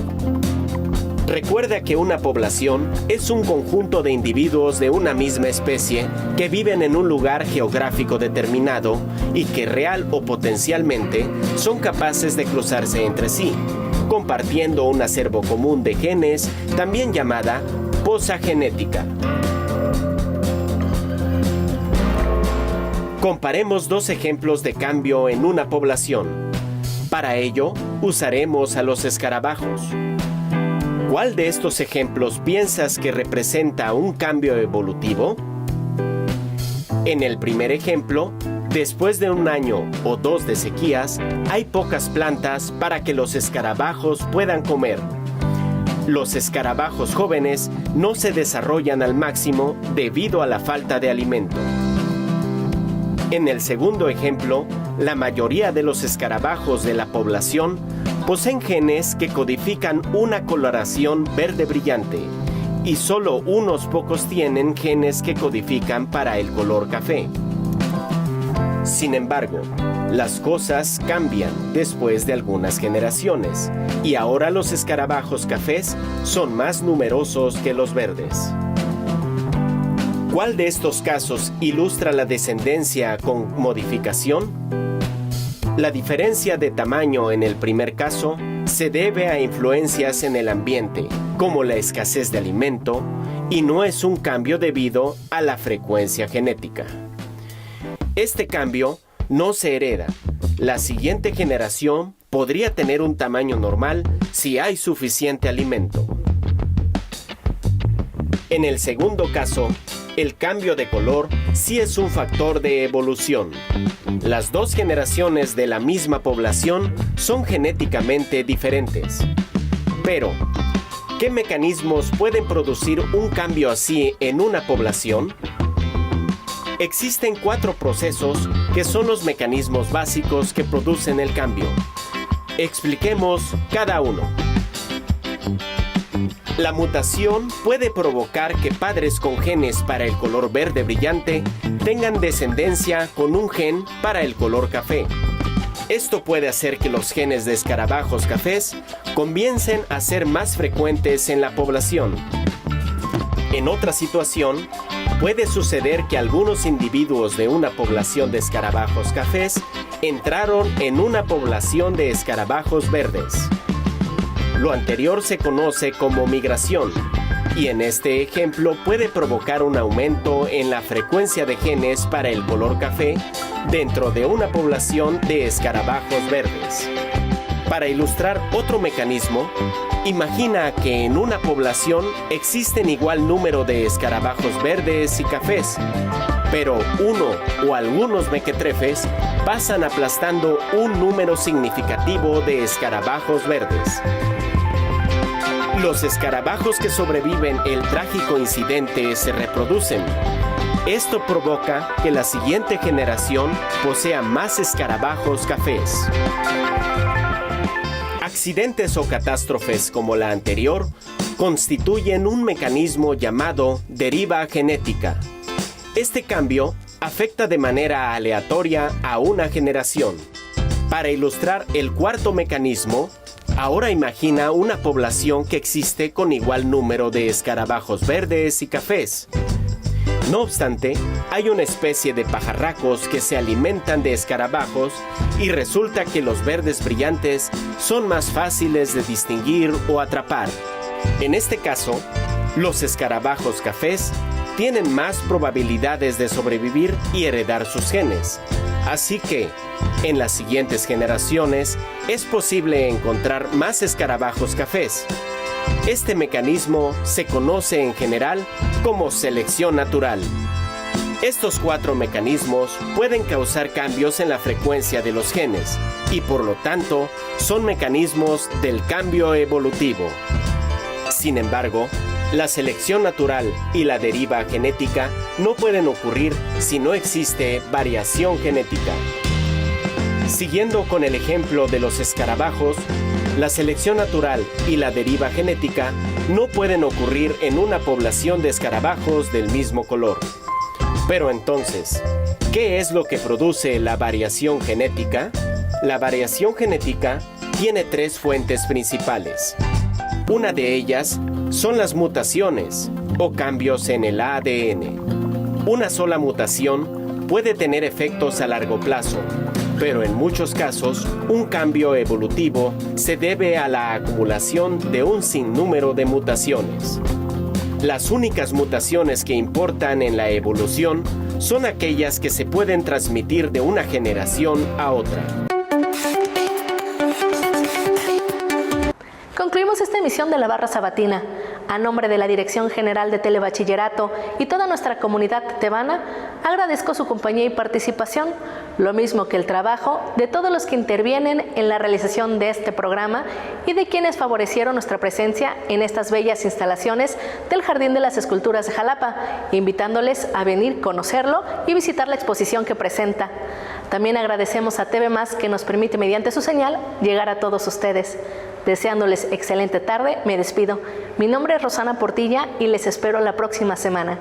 Recuerda que una población es un conjunto de individuos de una misma especie que viven en un lugar geográfico determinado y que real o potencialmente son capaces de cruzarse entre sí, compartiendo un acervo común de genes, también llamada poza genética. Comparemos dos ejemplos de cambio en una población. Para ello, usaremos a los escarabajos. ¿Cuál de estos ejemplos piensas que representa un cambio evolutivo? En el primer ejemplo, después de 1 año o 2 de sequías, hay pocas plantas para que los escarabajos puedan comer. Los escarabajos jóvenes no se desarrollan al máximo debido a la falta de alimento. En el segundo ejemplo, la mayoría de los escarabajos de la población poseen genes que codifican una coloración verde brillante y solo unos pocos tienen genes que codifican para el color café. Sin embargo, las cosas cambian después de algunas generaciones y ahora los escarabajos cafés son más numerosos que los verdes. ¿Cuál de estos casos ilustra la descendencia con modificación? La diferencia de tamaño en el primer caso se debe a influencias en el ambiente, como la escasez de alimento, y no es un cambio debido a la frecuencia genética. Este cambio no se hereda. La siguiente generación podría tener un tamaño normal si hay suficiente alimento. En el segundo caso, el cambio de color sí es un factor de evolución. Las dos generaciones de la misma población son genéticamente diferentes. Pero, ¿qué mecanismos pueden producir un cambio así en una población? Existen 4 procesos que son los mecanismos básicos que producen el cambio. Expliquemos cada uno. La mutación puede provocar que padres con genes para el color verde brillante tengan descendencia con un gen para el color café. Esto puede hacer que los genes de escarabajos cafés comiencen a ser más frecuentes en la población. En otra situación, puede suceder que algunos individuos de una población de escarabajos cafés entraron en una población de escarabajos verdes. Lo anterior se conoce como migración, y en este ejemplo puede provocar un aumento en la frecuencia de genes para el color café dentro de una población de escarabajos verdes. Para ilustrar otro mecanismo, imagina que en una población existen igual número de escarabajos verdes y cafés, pero uno o algunos mequetrefes pasan aplastando un número significativo de escarabajos verdes. Los escarabajos que sobreviven el trágico incidente se reproducen. Esto provoca que la siguiente generación posea más escarabajos cafés. Accidentes o catástrofes como la anterior constituyen un mecanismo llamado deriva genética. Este cambio afecta de manera aleatoria a una generación. Para ilustrar el cuarto mecanismo, ahora imagina una población que existe con igual número de escarabajos verdes y cafés. No obstante, hay una especie de pajarracos que se alimentan de escarabajos y resulta que los verdes brillantes son más fáciles de distinguir o atrapar. En este caso, los escarabajos cafés tienen más probabilidades de sobrevivir y heredar sus genes. Así que, en las siguientes generaciones, es posible encontrar más escarabajos cafés. Este mecanismo se conoce en general como selección natural. Estos 4 mecanismos pueden causar cambios en la frecuencia de los genes y por lo tanto son mecanismos del cambio evolutivo. Sin embargo, la selección natural y la deriva genética no pueden ocurrir si no existe variación genética. Siguiendo con el ejemplo de los escarabajos, la selección natural y la deriva genética no pueden ocurrir en una población de escarabajos del mismo color. Pero entonces, ¿qué es lo que produce la variación genética? La variación genética tiene tres fuentes principales. Una de ellas son las mutaciones o cambios en el ADN. Una sola mutación puede tener efectos a largo plazo, pero en muchos casos, un cambio evolutivo se debe a la acumulación de un sinnúmero de mutaciones. Las únicas mutaciones que importan en la evolución son aquellas que se pueden transmitir de una generación a otra. Concluimos esta emisión de la Barra Sabatina. A nombre de la Dirección General de Telebachillerato y toda nuestra comunidad tebana, agradezco su compañía y participación, lo mismo que el trabajo de todos los que intervienen en la realización de este programa y de quienes favorecieron nuestra presencia en estas bellas instalaciones del Jardín de las Esculturas de Jalapa, invitándoles a venir, conocerlo y visitar la exposición que presenta. También agradecemos a TV Más que nos permite, mediante su señal, llegar a todos ustedes. Deseándoles excelente tarde, me despido. Mi nombre es Rosana Portilla y les espero la próxima semana.